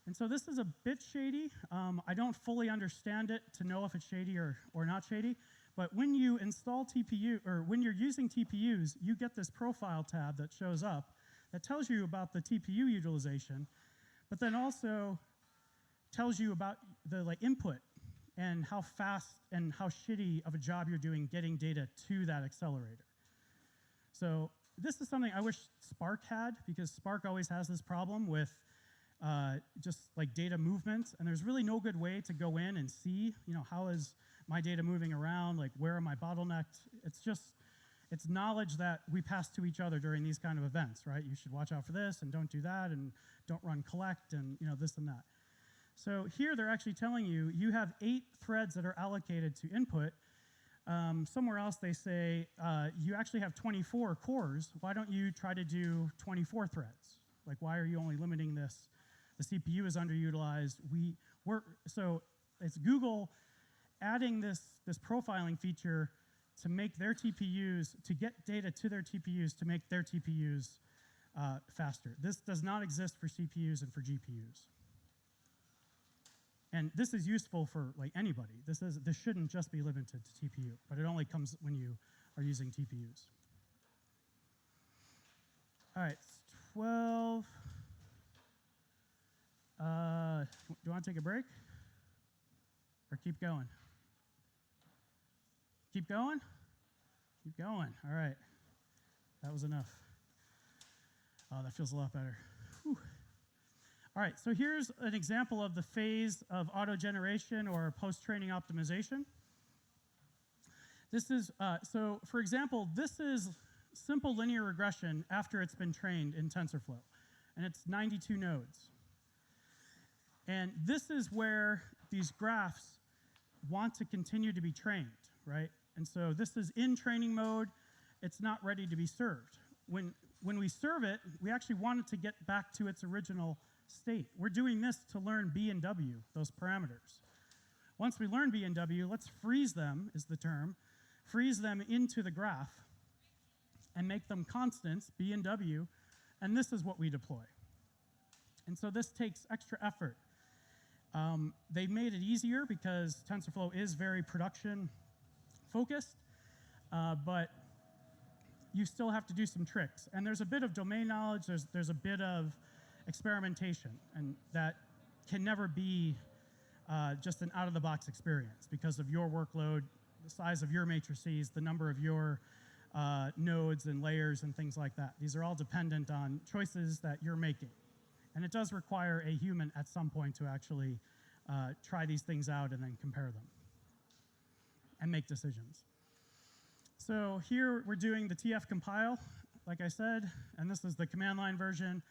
And so this is a bit shady. I don't fully understand it to know if it's shady or not shady. But when you install TPU, or when you're using TPUs, you get this profile tab that shows up that tells you about the TPU utilization, but then also tells you about the input and how fast and how shitty of a job you're doing getting data to that accelerator. So this is something I wish Spark had, because Spark always has this problem with just data movement, and there's really no good way to go in and see, how is my data moving around, where am I bottlenecked? It's knowledge that we pass to each other during these kind of events, right? You should watch out for this, and don't do that, and don't run collect, and this and that. So here they're actually telling you, you have 8 threads that are allocated to input. Somewhere else they say, you actually have 24 cores. Why don't you try to do 24 threads? Why are you only limiting this? The CPU is underutilized. So it's Google adding this profiling feature to make their TPUs, to get data to their TPUs, to make their TPUs faster. This does not exist for CPUs and for GPUs. And this is useful for anybody. This shouldn't just be limited to TPU, but it only comes when you are using TPUs. All right, 12. Do you want to take a break? Or keep going? Keep going? Keep going. All right. That was enough. Oh, that feels a lot better. Whew. All right, so here's an example of the phase of auto-generation or post-training optimization. This is, so for example, this is simple linear regression after it's been trained in TensorFlow, and it's 92 nodes. And this is where these graphs want to continue to be trained, right? And so this is in training mode. It's not ready to be served. When we serve it, we actually want it to get back to its original state. We're doing this to learn B and W, those parameters. Once we learn B and W, let's freeze them, is the term, freeze them into the graph and make them constants, B and W, and this is what we deploy. And so this takes extra effort. They've made it easier because TensorFlow is very production focused, but you still have to do some tricks. And there's a bit of domain knowledge, there's a bit of experimentation, and that can never be just an out-of-the-box experience because of your workload, the size of your matrices, the number of your nodes and layers and things like that. These are all dependent on choices that you're making. And it does require a human at some point to actually try these things out and then compare them and make decisions. So here we're doing the TF compile, like I said, and this is the command line version.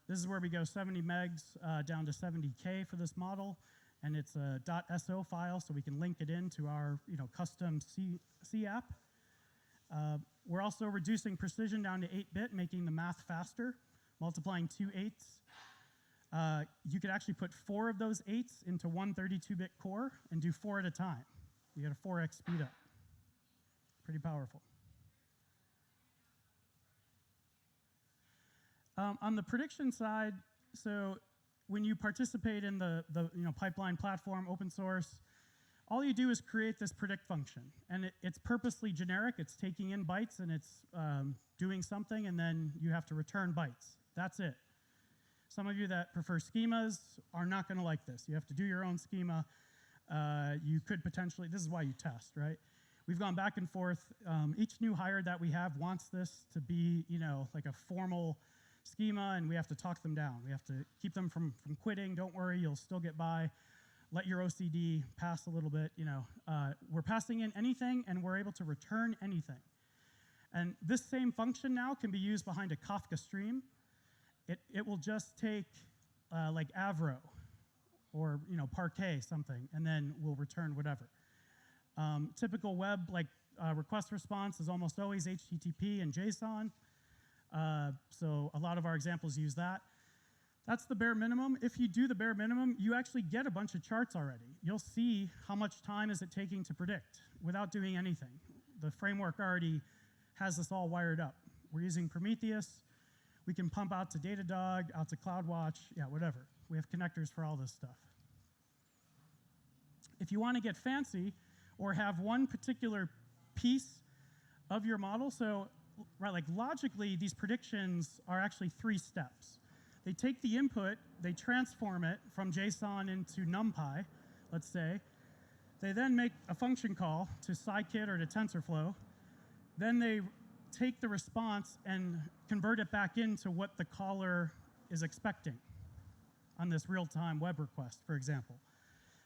This is where we go 70 megs down to 70K for this model. and it's a .so file, so we can link it into our custom C app. We're also reducing precision down to 8-bit, making the math faster, multiplying 2 8s. You could actually put 4 of those 8s into one 32-bit core and do 4 at a time. You get a 4x speed up. Pretty powerful. On the prediction side, so when you participate in the pipeline platform, open source, all you do is create this predict function. And it's purposely generic. It's taking in bytes, and it's doing something, and then you have to return bytes. That's it. Some of you that prefer schemas are not going to like this. You have to do your own schema. You could potentially, this is why you test, right? We've gone back and forth. Each new hire that we have wants this to be, like a formal schema, and we have to talk them down. We have to keep them from quitting. Don't worry, you'll still get by. Let your OCD pass a little bit. We're passing in anything, and we're able to return anything. And this same function now can be used behind a Kafka stream. It will just take like Avro or Parquet something, and then we'll return whatever. Typical web request response is almost always HTTP and JSON. So a lot of our examples use that. That's the bare minimum. If you do the bare minimum, you actually get a bunch of charts already. You'll see how much time is it taking to predict without doing anything. The framework already has this all wired up. We're using Prometheus. We can pump out to Datadog, out to CloudWatch, whatever. We have connectors for all this stuff. If you want to get fancy or have one particular piece of your model, so logically, these predictions are actually 3 steps. They take the input, they transform it from JSON into NumPy, let's say. They then make a function call to scikit or to TensorFlow. Then they take the response and convert it back into what the caller is expecting on this real-time web request, for example.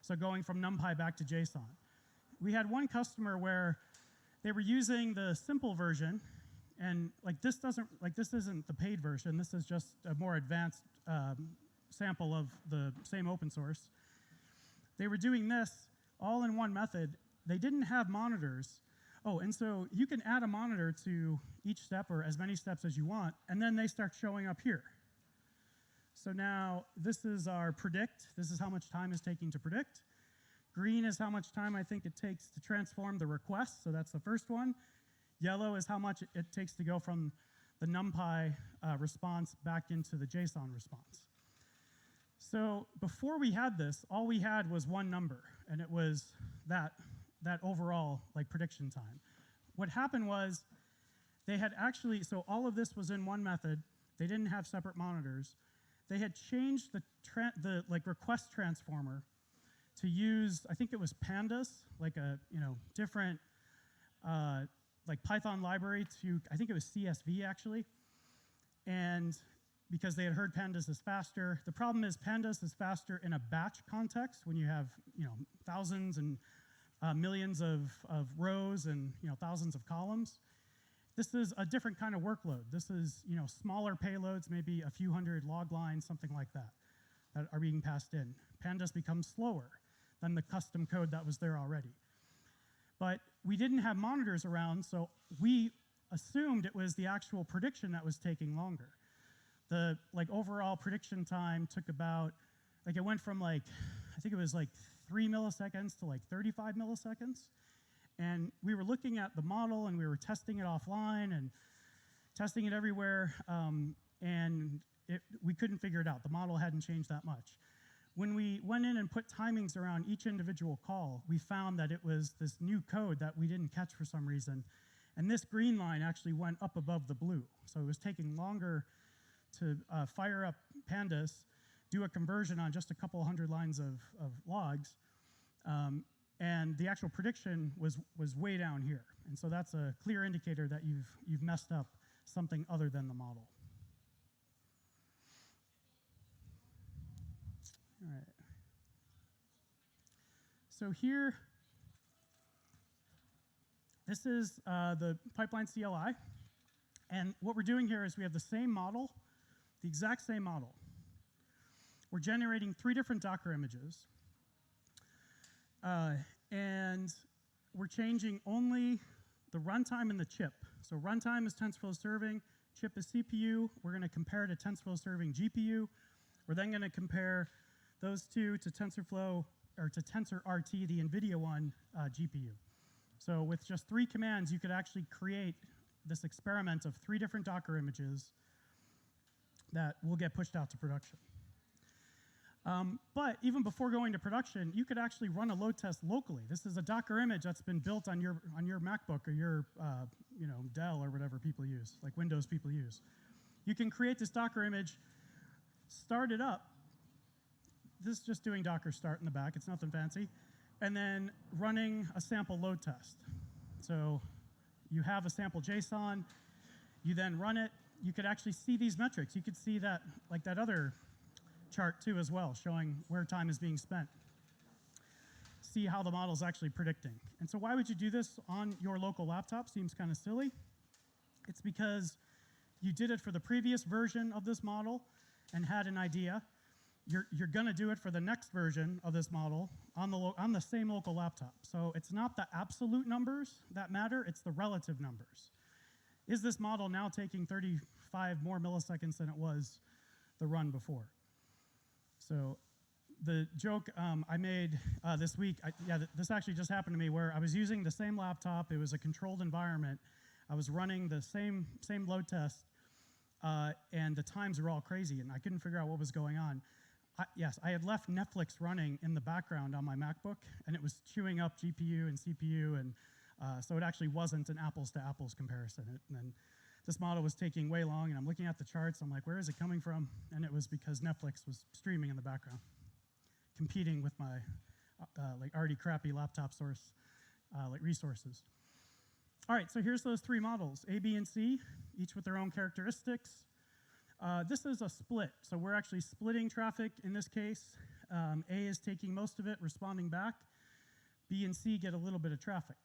So going from NumPy back to JSON. We had one customer where they were using the simple version, and this isn't the paid version. This is just a more advanced sample of the same open source. They were doing this all in one method. They didn't have monitors. Oh, and so you can add a monitor to each step or as many steps as you want, and then they start showing up here. So now this is our predict. This is how much time is taking to predict. Green is how much time I think it takes to transform the request, so that's the first one. Yellow is how much it takes to go from the NumPy response back into the JSON response. So before we had this, all we had was one number, and it was that overall prediction time. What happened was they had actually, so all of this was in one method. They didn't have separate monitors. They had changed the request transformer to use, I think it was pandas, like a different Python library to, I think it was CSV actually. And because they had heard pandas is faster. The problem is pandas is faster in a batch context when you have thousands and millions of rows and thousands of columns. This is a different kind of workload. This is smaller payloads, maybe a few hundred log lines, something like that are being passed in. Pandas becomes slower than the custom code that was there already. But we didn't have monitors around, so we assumed it was the actual prediction that was taking longer. The overall prediction time took about, it went from I think it was 3 milliseconds to 35 milliseconds. And we were looking at the model, and we were testing it offline and testing it everywhere, and we couldn't figure it out. The model hadn't changed that much. When we went in and put timings around each individual call, we found that it was this new code that we didn't catch for some reason. And this green line actually went up above the blue. So it was taking longer to fire up pandas, do a conversion on just a couple hundred lines of logs, and the actual prediction was way down here. And so that's a clear indicator that you've messed up something other than the model. All right. So here, this is the pipeline CLI. And what we're doing here is we have the same model, the exact same model. We're generating 3 different Docker images. And we're changing only the runtime and the chip. So runtime is TensorFlow serving, chip is CPU. We're going to compare to TensorFlow serving GPU. We're then going to compare those two to TensorFlow, or to TensorRT, the NVIDIA one, GPU. So with just 3 commands, you could actually create this experiment of 3 different Docker images that will get pushed out to production. But even before going to production, you could actually run a load test locally. This is a Docker image that's been built on your MacBook or your Dell or whatever people use, like Windows people use. You can create this Docker image, start it up. This is just doing Docker start in the back. It's nothing fancy. And then running a sample load test. So you have a sample JSON. You then run it. You could actually see these metrics. You could see that, like that other chart too as well, showing where time is being spent. See how the model's actually predicting. And so why would you do this on your local laptop? Seems kind of silly. It's because you did it for the previous version of this model and had an idea. You're going to do it for the next version of this model on the same local laptop. So it's not the absolute numbers that matter, it's the relative numbers. Is this model now taking 35 more milliseconds than it was the run before? So the joke I made this week, this actually just happened to me, where I was using the same laptop. It was a controlled environment. I was running the same load test, and the times were all crazy, and I couldn't figure out what was going on. I had left Netflix running in the background on my MacBook, and it was chewing up GPU and CPU, and so it actually wasn't an apples-to-apples comparison. And this model was taking way long, and I'm looking at the charts. I'm like, where is it coming from? And it was because Netflix was streaming in the background, competing with my already crappy laptop source resources. All right, so here's those 3 models, A, B, and C, each with their own characteristics. This is a split, so we're actually splitting traffic in this case. A is taking most of it, responding back. B and C get a little bit of traffic.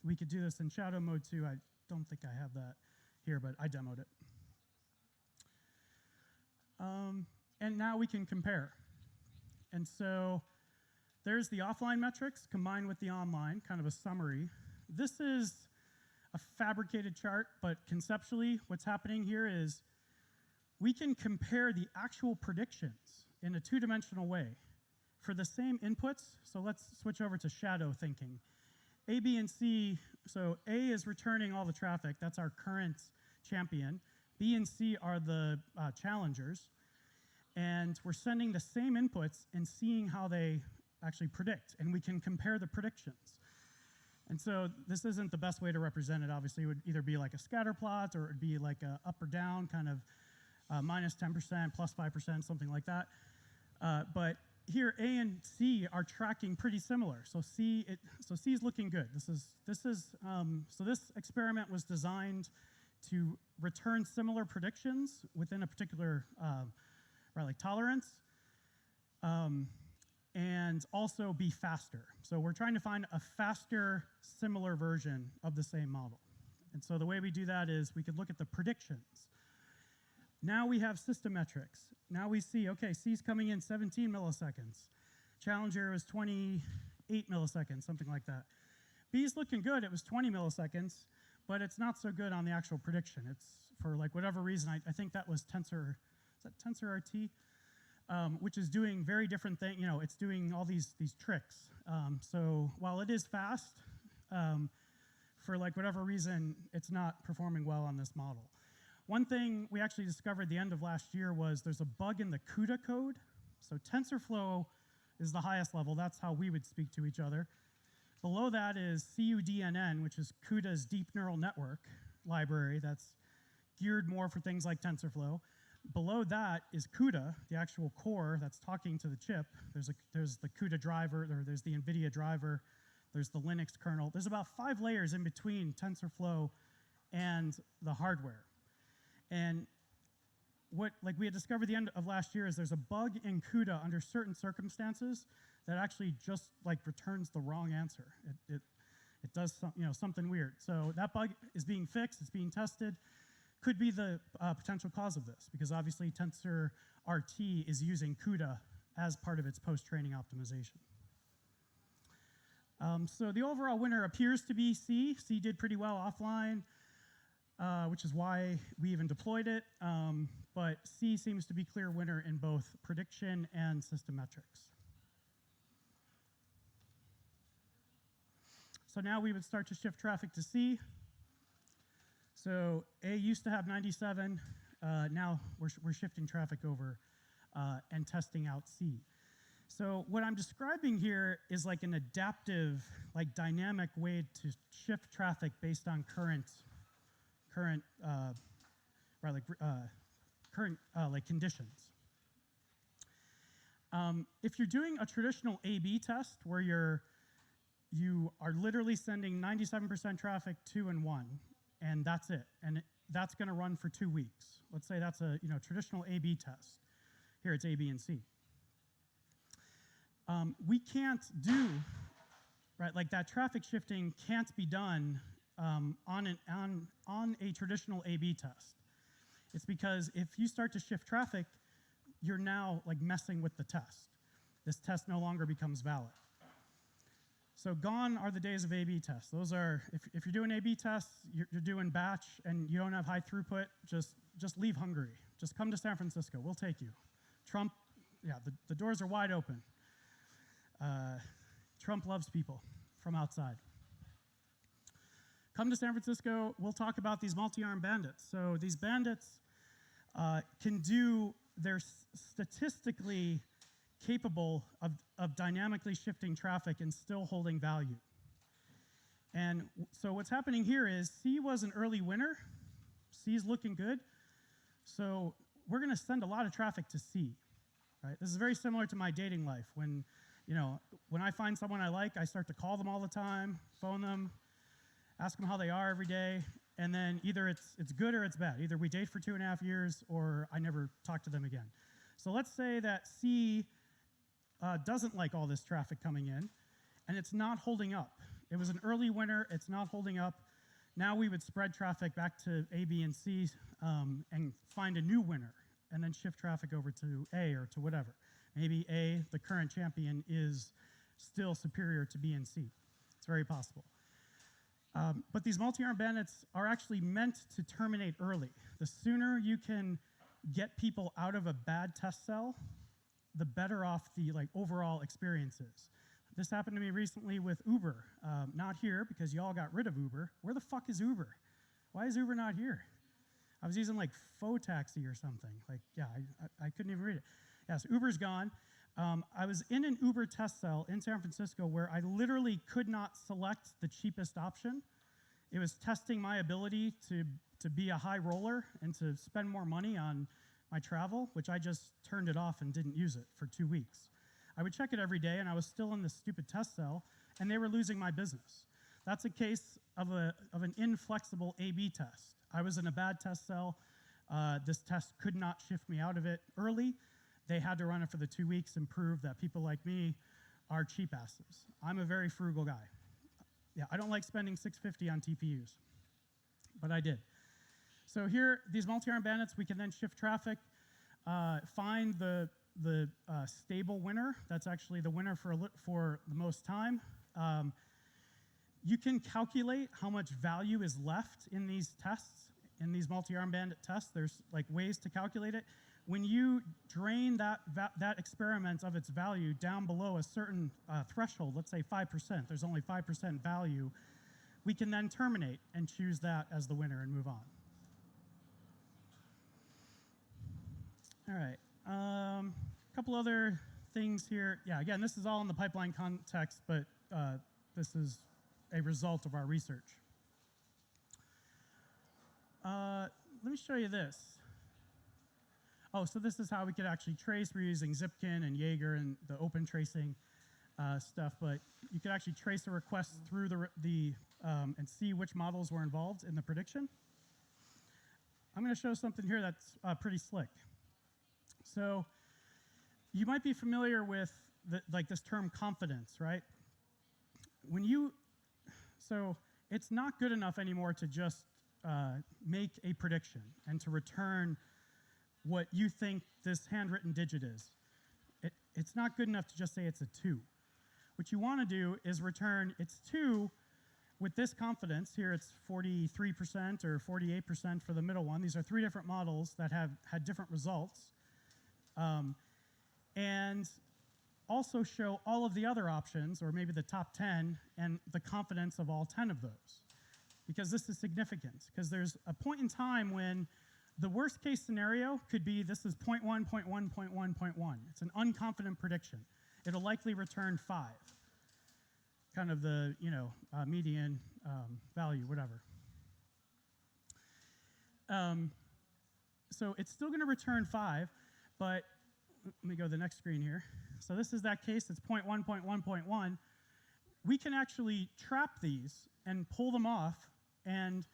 We could do this in shadow mode too. I don't think I have that here, but I demoed it. And now we can compare. And so there's the offline metrics combined with the online, kind of a summary. This is a fabricated chart, but conceptually what's happening here is we can compare the actual predictions in a 2-dimensional way for the same inputs. So let's switch over to shadow thinking. A, B, and C, so A is returning all the traffic. That's our current champion. B and C are the challengers. And we're sending the same inputs and seeing how they actually predict. And we can compare the predictions. And so this isn't the best way to represent it. Obviously, it would either be like a scatter plot, or it would be like a up or down, kind of minus 10%, plus 5%, something like that. But here, A and C are tracking pretty similar. So C is looking good. So this experiment was designed to return similar predictions within a particular tolerance, and also be faster. So we're trying to find a faster, similar version of the same model. And so the way we do that is we could look at the predictions. Now we have system metrics. Now we see, okay, C's coming in 17 milliseconds. Challenger was 28 milliseconds, something like that. B's looking good. It was 20 milliseconds, but it's not so good on the actual prediction. It's for whatever reason. I think that was TensorRT, which is doing very different things. It's doing all these tricks. So while it is fast, for whatever reason, it's not performing well on this model. One thing we actually discovered at the end of last year was there's a bug in the CUDA code. So TensorFlow is the highest level. That's how we would speak to each other. Below that is CUDNN, which is CUDA's deep neural network library that's geared more for things like TensorFlow. Below that is CUDA, the actual core that's talking to the chip. There's the CUDA driver, there's the NVIDIA driver, there's the Linux kernel. There's about 5 layers in between TensorFlow and the hardware. And what we had discovered at the end of last year is there's a bug in CUDA under certain circumstances that actually just returns the wrong answer. It does something weird. So that bug is being fixed. It's being tested. Could be the potential cause of this, because obviously TensorRT is using CUDA as part of its post-training optimization. So the overall winner appears to be C. C did pretty well offline, which is why we even deployed it. But C seems to be clear winner in both prediction and system metrics. So now we would start to shift traffic to C. So A used to have 97. Now we're shifting traffic over and testing out C. So what I'm describing here is like an adaptive, like dynamic way to shift traffic based on current conditions. If you're doing a traditional A/B test where you are literally sending 97% traffic 2 and 1, and that's it, and that's going to run for 2 weeks. Let's say that's a traditional A/B test. Here it's A, B, and C. We can't do like that. Traffic shifting can't be done on a traditional A/B test. It's because if you start to shift traffic, you're now like messing with the test. This test no longer becomes valid. So gone are the days of A/B tests. Those are, if you're doing A/B tests, you're doing batch and you don't have high throughput, just leave Hungary. Just come to San Francisco. We'll take you. Trump, yeah, the doors are wide open. Trump loves people from outside. Come to San Francisco. We'll talk about these multi-armed bandits. So these bandits they're statistically capable of dynamically shifting traffic and still holding value. And so what's happening here is C was an early winner. C is looking good. So we're going to send a lot of traffic to C. Right? This is very similar to my dating life. When I find someone I like, I start to call them all the time, phone them, ask them how they are every day, and then either it's good or it's bad. Either we date for 2.5 years or I never talk to them again. So let's say that C doesn't like all this traffic coming in, and it's not holding up. It was an early winner. It's not holding up. Now we would spread traffic back to A, B, and C and find a new winner, and then shift traffic over to A or to whatever. Maybe A, the current champion, is still superior to B and C. It's very possible. But these multi-armed bandits are actually meant to terminate early. The sooner you can get people out of a bad test cell, the better off the overall experience is. This happened to me recently with Uber. Not here, because y'all got rid of Uber. Where the fuck is Uber? Why is Uber not here? I was using Faux Taxi or something. I couldn't even read it. Yes, Uber's gone. I was in an Uber test cell in San Francisco where I literally could not select the cheapest option. It was testing my ability to be a high roller and to spend more money on my travel, which I just turned it off and didn't use it for 2 weeks. I would check it every day, and I was still in this stupid test cell, and they were losing my business. That's a case of an inflexible A/B test. I was in a bad test cell. This test could not shift me out of it early. They had to run it for the 2 weeks and prove that people like me are cheap asses. I'm a very frugal guy. Yeah, I don't like spending $650 on TPUs, but I did. So here, these multi-armed bandits, we can then shift traffic, find the stable winner. That's actually the winner for the most time. You can calculate how much value is left in these tests, in these multi-armed bandit tests. There's ways to calculate it. When you drain that experiment of its value down below a certain threshold, let's say 5%, there's only 5% value, we can then terminate and choose that as the winner and move on. All right, a couple other things here. Yeah, again, this is all in the pipeline context, but this is a result of our research. Let me show you this. Oh, so this is how we could actually trace. We're using Zipkin and Jaeger and the open tracing stuff, but you could actually trace a request through and see which models were involved in the prediction. I'm going to show something here that's pretty slick. So you might be familiar with this term confidence, right? So it's not good enough anymore to just make a prediction and to return what you think this handwritten digit is. It's not good enough to just say it's a 2. what you want to do is return its 2 with this confidence. Here it's 43% or 48% for the middle one. These are 3 different models that have had different results. And also show all of the other options, or maybe the top 10, and the confidence of all 10 of those. Because this is significant, because there's a point in time when the worst case scenario could be this is 0.1, 0.1, 0.1, 0.1. It's an unconfident prediction. It'll likely return 5. Kind of the, median value, whatever. So it's still going to return 5, but let me go to the next screen here. So this is that case. It's 0.1, 0.1, 0.1. We can actually trap these and pull them off and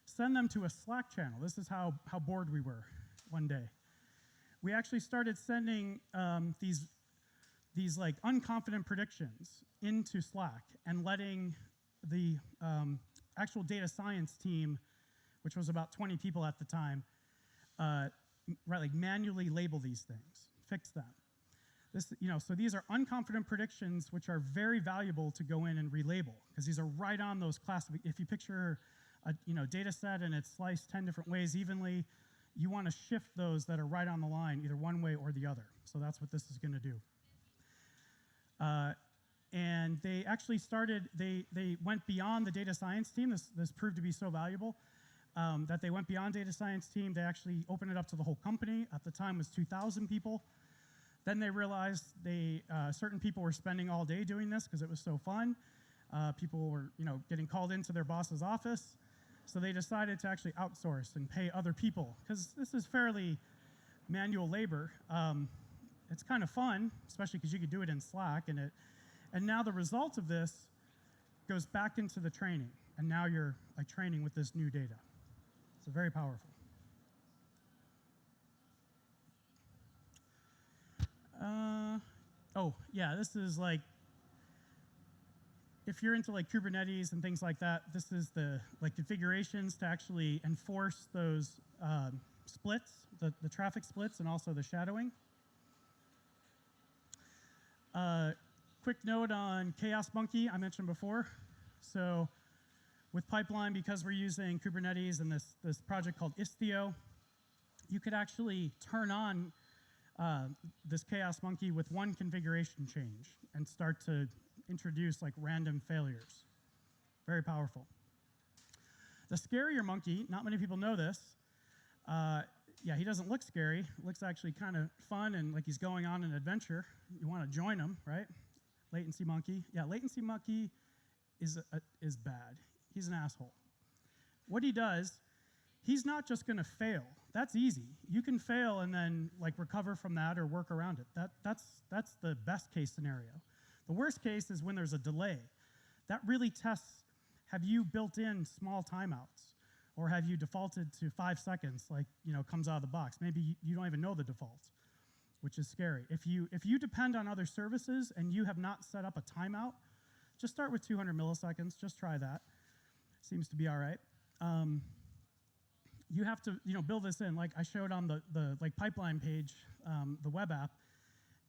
send them to a Slack channel. This is how bored we were one day. We actually started sending these like unconfident predictions into Slack and letting the actual data science team, which was about 20 people at the time, manually label these things, fix them. So these are unconfident predictions, which are very valuable to go in and relabel, because these are right on those if you picture a data set and it's sliced 10 different ways evenly, you want to shift those that are right on the line, either one way or the other. So that's what this is going to do. And they actually they went beyond the data science team. This proved to be so valuable that they went beyond data science team. They actually opened it up to the whole company. At the time, it was 2,000 people. Then they realized certain people were spending all day doing this because it was so fun. People were getting called into their boss's office. So they decided to actually outsource and pay other people, because this is fairly manual labor. It's kind of fun, especially because you could do it in Slack. And now the result of this goes back into the training. And now you're training with this new data. So very powerful. This is if you're into Kubernetes and things like that, this is the configurations to actually enforce those splits, the traffic splits, and also the shadowing. Quick note on Chaos Monkey I mentioned before. So with Pipeline, because we're using Kubernetes and this project called Istio, you could actually turn on this Chaos Monkey with one configuration change and start to introduce random failures. Very powerful. The scarier monkey, not many people know this. He doesn't look scary. It looks actually kind of fun and like he's going on an adventure. You want to join him, right? Latency monkey. Yeah, latency monkey is bad. He's an asshole. What he does, he's not just going to fail. That's easy. You can fail and then recover from that or work around it. That's the best case scenario. The worst case is when there's a delay. That really tests, have you built in small timeouts? Or have you defaulted to 5 seconds comes out of the box? Maybe you don't even know the default, which is scary. If you depend on other services and you have not set up a timeout, just start with 200 milliseconds. Just try that. Seems to be all right. You have to build this in. Like I showed on the pipeline page, the web app,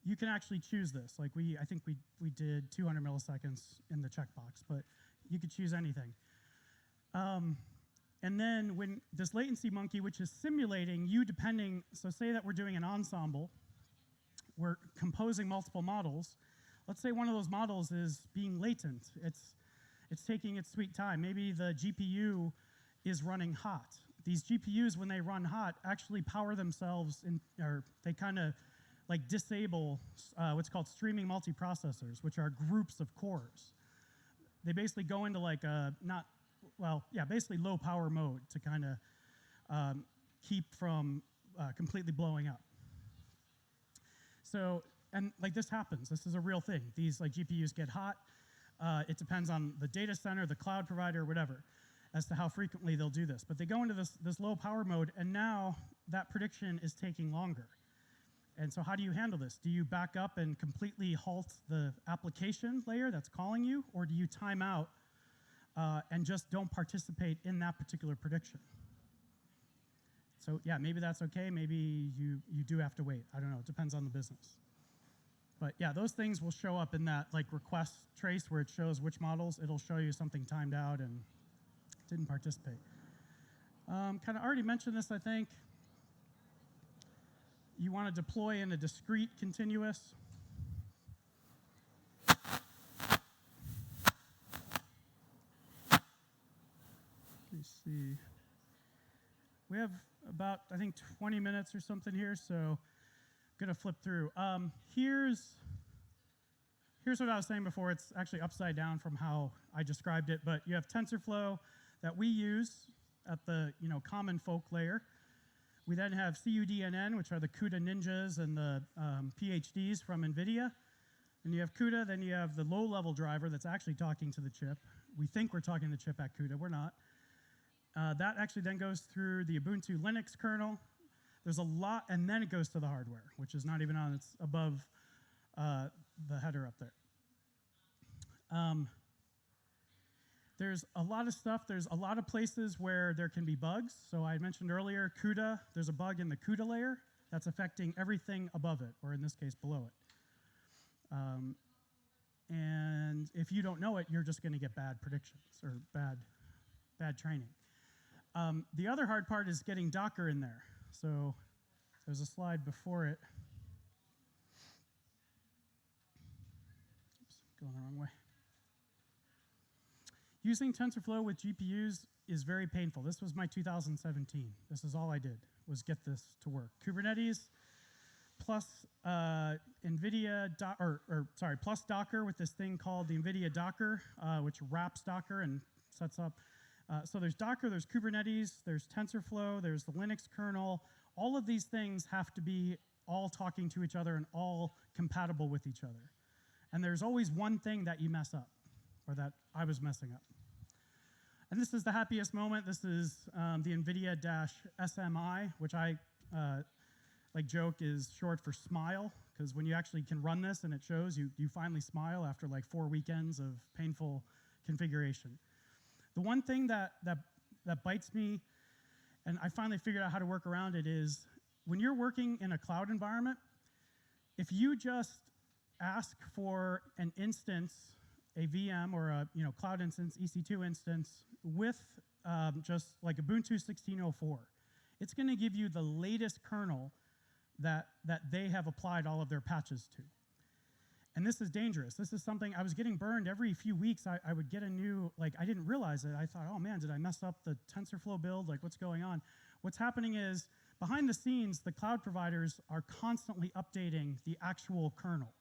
you can actually choose this. I think we did 200 milliseconds in the checkbox, but you could choose anything. And then when this latency monkey, which is simulating you depending, so say that we're doing an ensemble, we're composing multiple models. Let's say one of those models is being latent. It's taking its sweet time. Maybe the GPU is running hot. These GPUs, when they run hot, actually power themselves, or they kind of disable what's called streaming multiprocessors, which are groups of cores. They basically go into basically low power mode to kind of keep from completely blowing up. So, and this happens. This is a real thing. These GPUs get hot. It depends on the data center, the cloud provider, whatever, as to how frequently they'll do this. But they go into this low power mode, and now that prediction is taking longer. And so how do you handle this? Do you back up and completely halt the application layer that's calling you, or do you time out and just don't participate in that particular prediction? So maybe that's okay. Maybe you do have to wait. I don't know. It depends on the business. But yeah, those things will show up in that like request trace where it shows which models. It'll show you something timed out and didn't participate. Kind of already mentioned this, I think. You want to deploy in a discrete continuous. Let me see. We have about, I think, 20 minutes or something here, so I'm going to flip through. Here's what I was saying before. It's actually upside down from how I described it, but you have TensorFlow that we use at the common folk layer. We then have CUDNN, which are the CUDA ninjas and the PhDs from NVIDIA. And you have CUDA, then you have the low-level driver that's actually talking to the chip. We think we're talking to the chip at CUDA, we're not. That actually then goes through the Ubuntu Linux kernel. There's a lot, and then it goes to the hardware, which is not even on, it's above the header up there. There's a lot of stuff. There's a lot of places where there can be bugs. So I mentioned earlier, CUDA, there's a bug in the CUDA layer that's affecting everything above it, or in this case, below it. And if you don't know it, you're just going to get bad predictions or bad training. The other hard part is getting Docker in there. So there's a slide before it. Oops, going the wrong way. Using TensorFlow with GPUs is very painful. This was my 2017. This is all I did, was get this to work. Kubernetes plus plus Docker with this thing called the NVIDIA Docker, which wraps Docker and sets up. So there's Docker, there's Kubernetes, there's TensorFlow, there's the Linux kernel. All of these things have to be all talking to each other and all compatible with each other. And there's always one thing that you mess up, or that I was messing up. And this is the happiest moment. This is the NVIDIA-SMI, which I joke is short for smile, because when you actually can run this and it shows, you finally smile after like 4 weekends of painful configuration. The one thing that bites me, and I finally figured out how to work around it, is when you're working in a cloud environment, if you just ask for an instance, a VM or a cloud instance, EC2 instance, with just like Ubuntu 16.04, it's going to give you the latest kernel that they have applied all of their patches to. And this is dangerous. This is something I was getting burned every few weeks. I would get a new, I didn't realize it. I thought, oh man, did I mess up the TensorFlow build? Like, what's going on? What's happening is, behind the scenes, the cloud providers are constantly updating the actual kernel.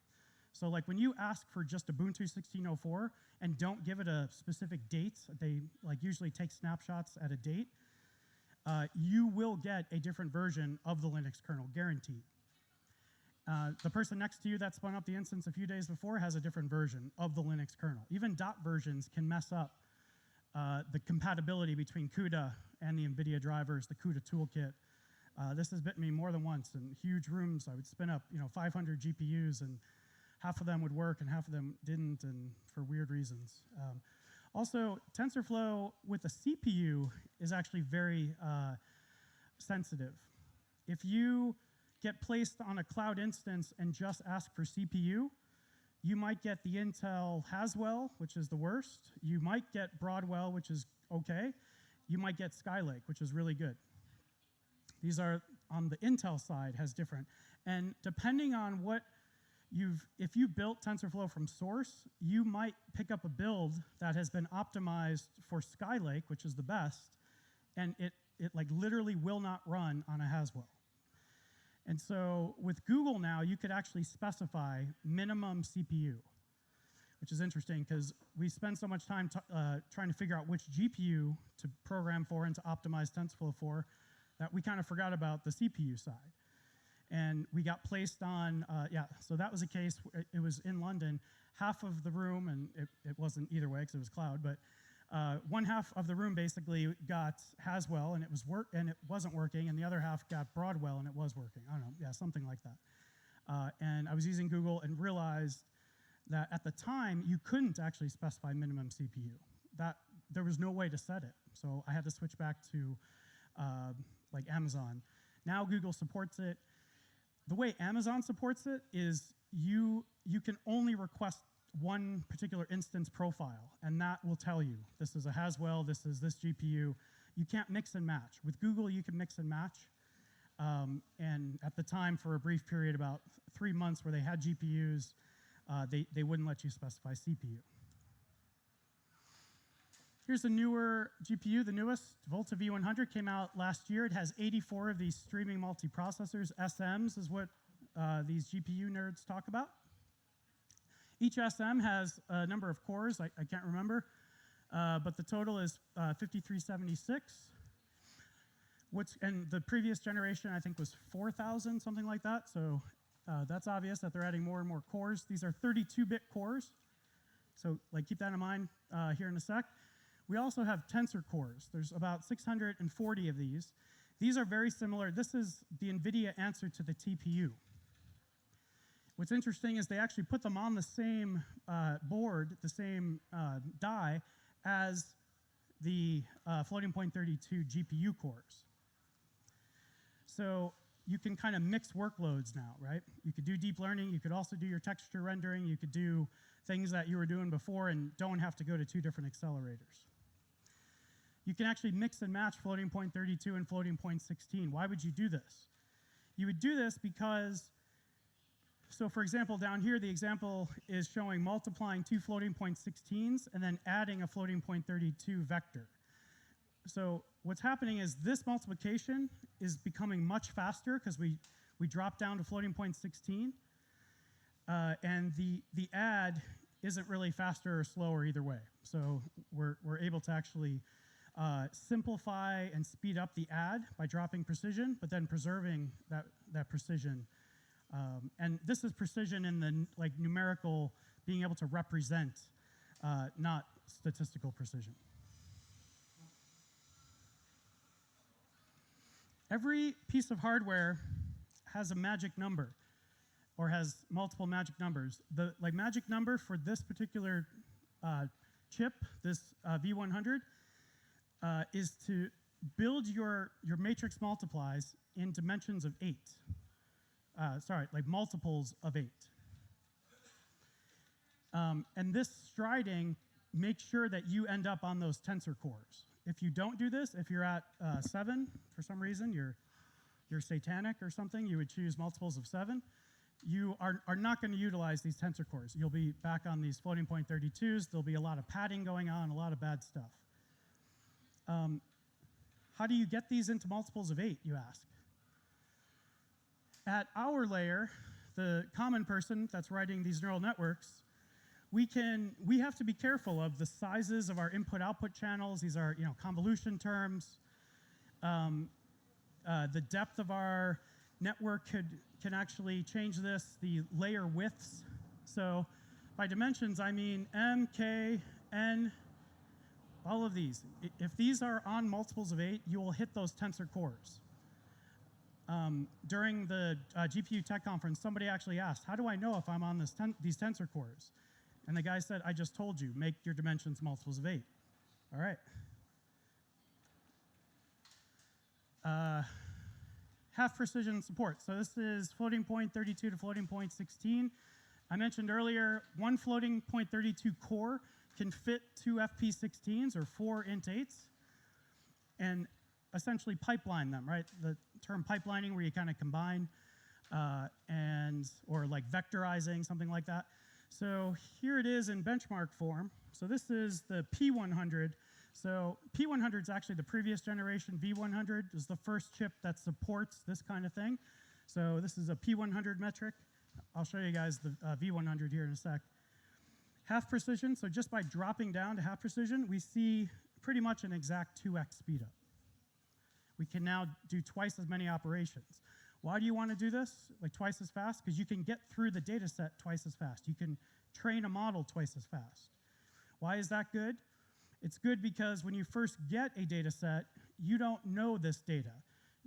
So like when you ask for just Ubuntu 16.04 and don't give it a specific date, they usually take snapshots at a date, you will get a different version of the Linux kernel, guaranteed. The person next to you that spun up the instance a few days before has a different version of the Linux kernel. Even dot versions can mess up the compatibility between CUDA and the NVIDIA drivers, the CUDA toolkit. This has bitten me more than once. In huge rooms, I would spin up 500 GPUs, and half of them would work and half of them didn't, and for weird reasons. Also, TensorFlow with a CPU is actually very sensitive. If you get placed on a cloud instance and just ask for CPU, you might get the Intel Haswell, which is the worst. You might get Broadwell, which is okay. You might get Skylake, which is really good. These are, on the Intel side, has different. And depending on what if you built TensorFlow from source, you might pick up a build that has been optimized for Skylake, which is the best, and it literally will not run on a Haswell. And so with Google now, you could actually specify minimum CPU, which is interesting because we spend so much time trying to figure out which GPU to program for and to optimize TensorFlow for that we kind of forgot about the CPU side. And we got placed on, so that was a case. It was in London. Half of the room, and it wasn't either way because it was cloud, but one half of the room basically got Haswell, and it wasn't working, and the other half got Broadwell, and it was working. I don't know, yeah, something like that. And I was using Google and realized that at the time, you couldn't actually specify minimum CPU. There was no way to set it. So I had to switch back to Amazon. Now Google supports it. The way Amazon supports it is you can only request one particular instance profile, and that will tell you, this is a Haswell, this is this GPU. You can't mix and match. With Google, you can mix and match. And at the time, for a brief period, about 3 months where they had GPUs, they wouldn't let you specify CPU. Here's a newer GPU, the newest, Volta V100, came out last year. It has 84 of these streaming multiprocessors. SMs is what these GPU nerds talk about. Each SM has a number of cores, I can't remember, but the total is 5376. And the previous generation, I think, was 4,000, something like that. So that's obvious that they're adding more and more cores. These are 32-bit cores. So keep that in mind here in a sec. We also have tensor cores. There's about 640 of these. These are very similar. This is the NVIDIA answer to the TPU. What's interesting is they actually put them on the same board, the same die, as the floating point 32 GPU cores. So you can kind of mix workloads now, right? You could do deep learning. You could also do your texture rendering. You could do things that you were doing before and don't have to go to 2 different accelerators. You can actually mix and match floating point 32 and floating point 16. Why would you do this? You would do this because, so for example, down here, the example is showing multiplying 2 floating point 16s and then adding a floating point 32 vector. So what's happening is this multiplication is becoming much faster because we drop down to floating point 16. And the add isn't really faster or slower either way. So we're able to actually simplify and speed up the add by dropping precision, but then preserving that precision. And this is precision in the numerical, being able to represent, not statistical precision. Every piece of hardware has a magic number, or has multiple magic numbers. The magic number for this particular chip, this V100, is to build your matrix multiplies in dimensions of 8. Multiples of 8. And this striding makes sure that you end up on those tensor cores. If you don't do this, if you're at 7 for some reason, you're satanic or something, you would choose multiples of 7, you are not going to utilize these tensor cores. You'll be back on these floating point 32s. There'll be a lot of padding going on, a lot of bad stuff. How do you get these into multiples of 8, you ask? At our layer, the common person that's writing these neural networks, we have to be careful of the sizes of our input-output channels. These are convolution terms. The depth of our network can actually change this. The layer widths. So by dimensions, I mean M, K, N, all of these. If these are on multiples of 8, you will hit those tensor cores. During the GPU Tech Conference, somebody actually asked, how do I know if I'm on these tensor cores? And the guy said, I just told you, make your dimensions multiples of 8. All right. Half precision support. So this is floating point 32 to floating point 16. I mentioned earlier, one floating point 32 core can fit 2 FP16s or 4 int8s and essentially pipeline them, right? The term pipelining, where you kind of combine or vectorizing, something like that. So here it is in benchmark form. So this is the P100. So P100 is actually the previous generation. V100 is the first chip that supports this kind of thing. So this is a P100 metric. I'll show you guys the V100 here in a sec. Half precision, so just by dropping down to half precision, we see pretty much an exact 2x speed up. We can now do twice as many operations. Why do you want to do this, twice as fast? Because you can get through the data set twice as fast. You can train a model twice as fast. Why is that good? It's good because when you first get a data set, you don't know this data.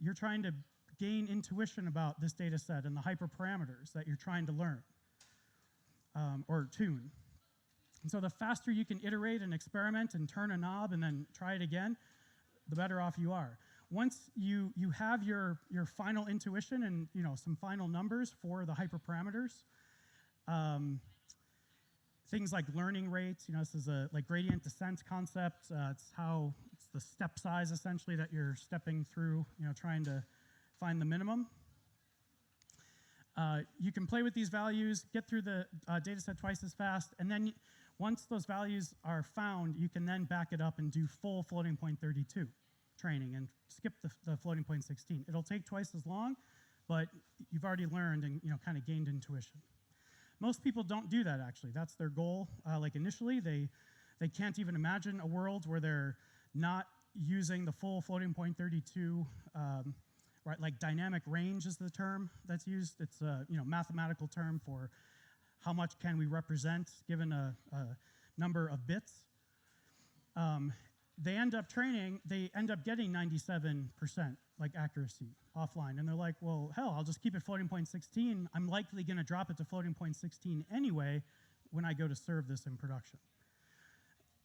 You're trying to gain intuition about this data set and the hyperparameters that you're trying to learn or tune. And so the faster you can iterate and experiment and turn a knob and then try it again, the better off you are. Once you have your final intuition and some final numbers for the hyperparameters, Things like learning rates, this is a like gradient descent concept. It's the step size essentially that you're stepping through, trying to find the minimum. You can play with these values, get through the data set twice as fast, and then once those values are found, you can then back it up and do full floating point 32 training and skip the floating point 16. It'll take twice as long, but you've already learned and kind of gained intuition. Most people don't do that, actually. That's their goal. Like initially, they can't even imagine a world where they're not using the full floating point 32. Right, like dynamic range is the term that's used. It's a mathematical term for how much can we represent given a number of bits. They end up getting 97% like accuracy offline, and they're like, well, hell, I'll just keep it floating point 16. I'm likely going to drop it to floating point 16 anyway when I go to serve this in production.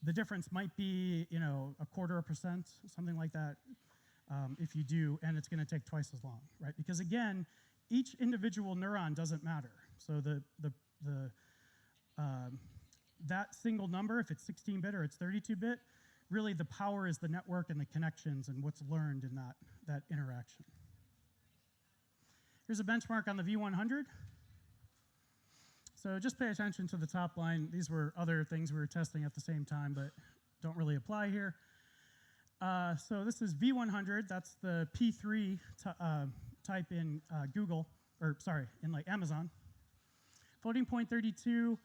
The difference might be, 0.25%, something like that. If you do, and it's going to take twice as long, right? Because again, each individual neuron doesn't matter. So that single number, if it's 16-bit or it's 32-bit, really the power is the network and the connections and what's learned in that interaction. Here's a benchmark on the V100. So just pay attention to the top line. These were other things we were testing at the same time, but don't really apply here. So this is V100. That's the P3 type in Google, or sorry, in like Amazon. Floating point 32,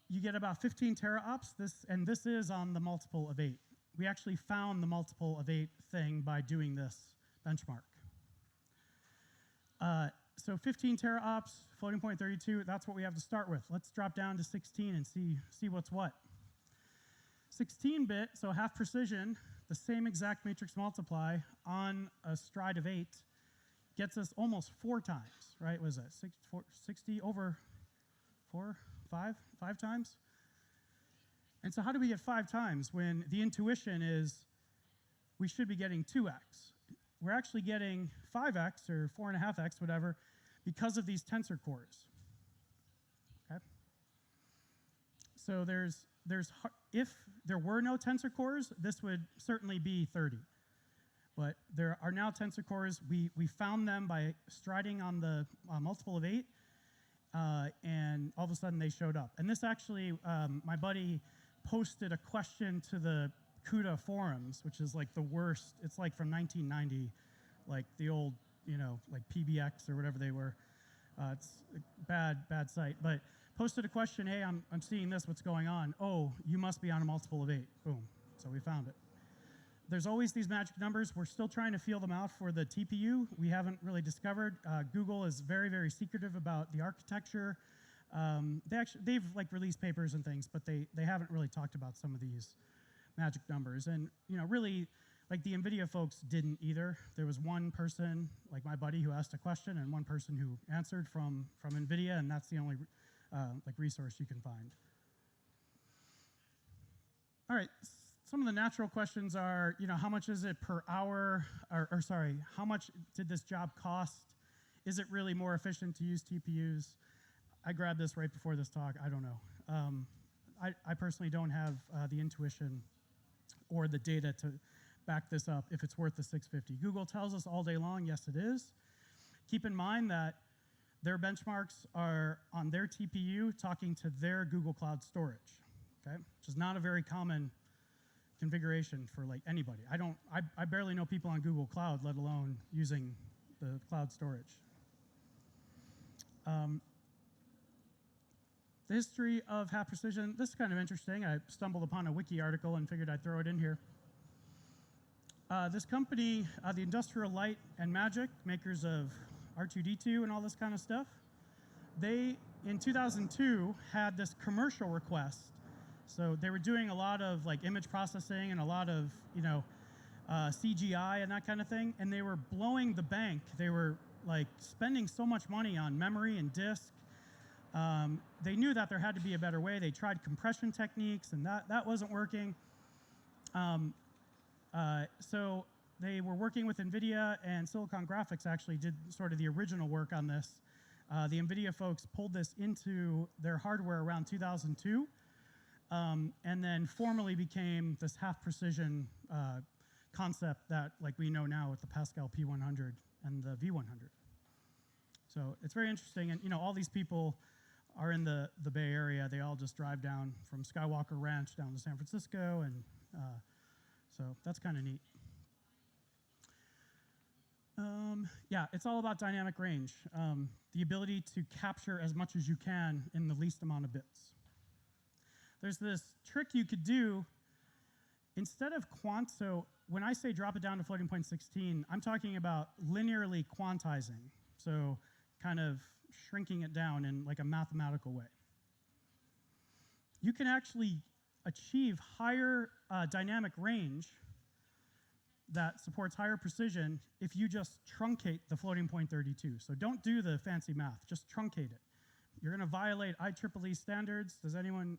you get about 15 teraops. This is on the multiple of 8. We actually found the multiple of 8 thing by doing this benchmark. So 15 teraops, floating point 32, that's what we have to start with. Let's drop down to 16 and see what's what. 16-bit, so half precision, the same exact matrix multiply on a stride of 8 gets us almost 4 times, right? What is that, 60 over 5 times? And so how do we get 5 times when the intuition is we should be getting 2x? We're actually getting 5x or 4.5x, whatever, because of these tensor cores. Okay? So if there were no tensor cores, this would certainly be 30. But there are now tensor cores. We found them by striding on the multiple of 8, and all of a sudden they showed up. And this actually, my buddy posted a question to the CUDA forums, which is like the worst. It's like from 1990, like the old, like PBX or whatever they were. It's a bad site. But posted a question, hey, I'm seeing this, what's going on? Oh, you must be on a multiple of 8. Boom. So we found it. There's always these magic numbers. We're still trying to feel them out for the TPU. We haven't really discovered. Google is very, very secretive about the architecture. They've like released papers and things, but they haven't really talked about some of these magic numbers. And really, like the NVIDIA folks didn't either. There was one person, like my buddy, who asked a question, and one person who answered from NVIDIA, and that's the only like resource you can find. All right, some of the natural questions are, how much is it per hour? Or sorry, how much did this job cost? Is it really more efficient to use TPUs? I grabbed this right before this talk. I don't know. I personally don't have the intuition or the data to back this up if it's worth the $650. Google tells us all day long, yes, it is. Keep in mind that their benchmarks are on their TPU talking to their Google Cloud storage, okay? Which is not a very common configuration for like anybody. I barely know people on Google Cloud, let alone using the cloud storage. The history of half precision, this is kind of interesting. I stumbled upon a wiki article and figured I'd throw it in here. This company, the Industrial Light and Magic, makers of R2-D2 and all this kind of stuff, they, in 2002, had this commercial request. So they were doing a lot of like image processing and a lot of, CGI and that kind of thing, and they were blowing the bank. They were like spending so much money on memory and disk. They knew that there had to be a better way. They tried compression techniques, and that wasn't working. So they were working with NVIDIA, and Silicon Graphics actually did sort of the original work on this. The NVIDIA folks pulled this into their hardware around 2002, and then formally became this half-precision concept that like we know now with the Pascal P100 and the V100. So it's very interesting, and all these people are in the Bay Area. They all just drive down from Skywalker Ranch down to San Francisco, and so that's kind of neat. Yeah, it's all about dynamic range, the ability to capture as much as you can in the least amount of bits. There's this trick you could do instead of so when I say drop it down to floating point 16, I'm talking about linearly quantizing, so kind of shrinking it down in like a mathematical way. You can actually achieve higher dynamic range that supports higher precision if you just truncate the floating point 32. So don't do the fancy math, just truncate it. You're going to violate IEEE standards. Has anyone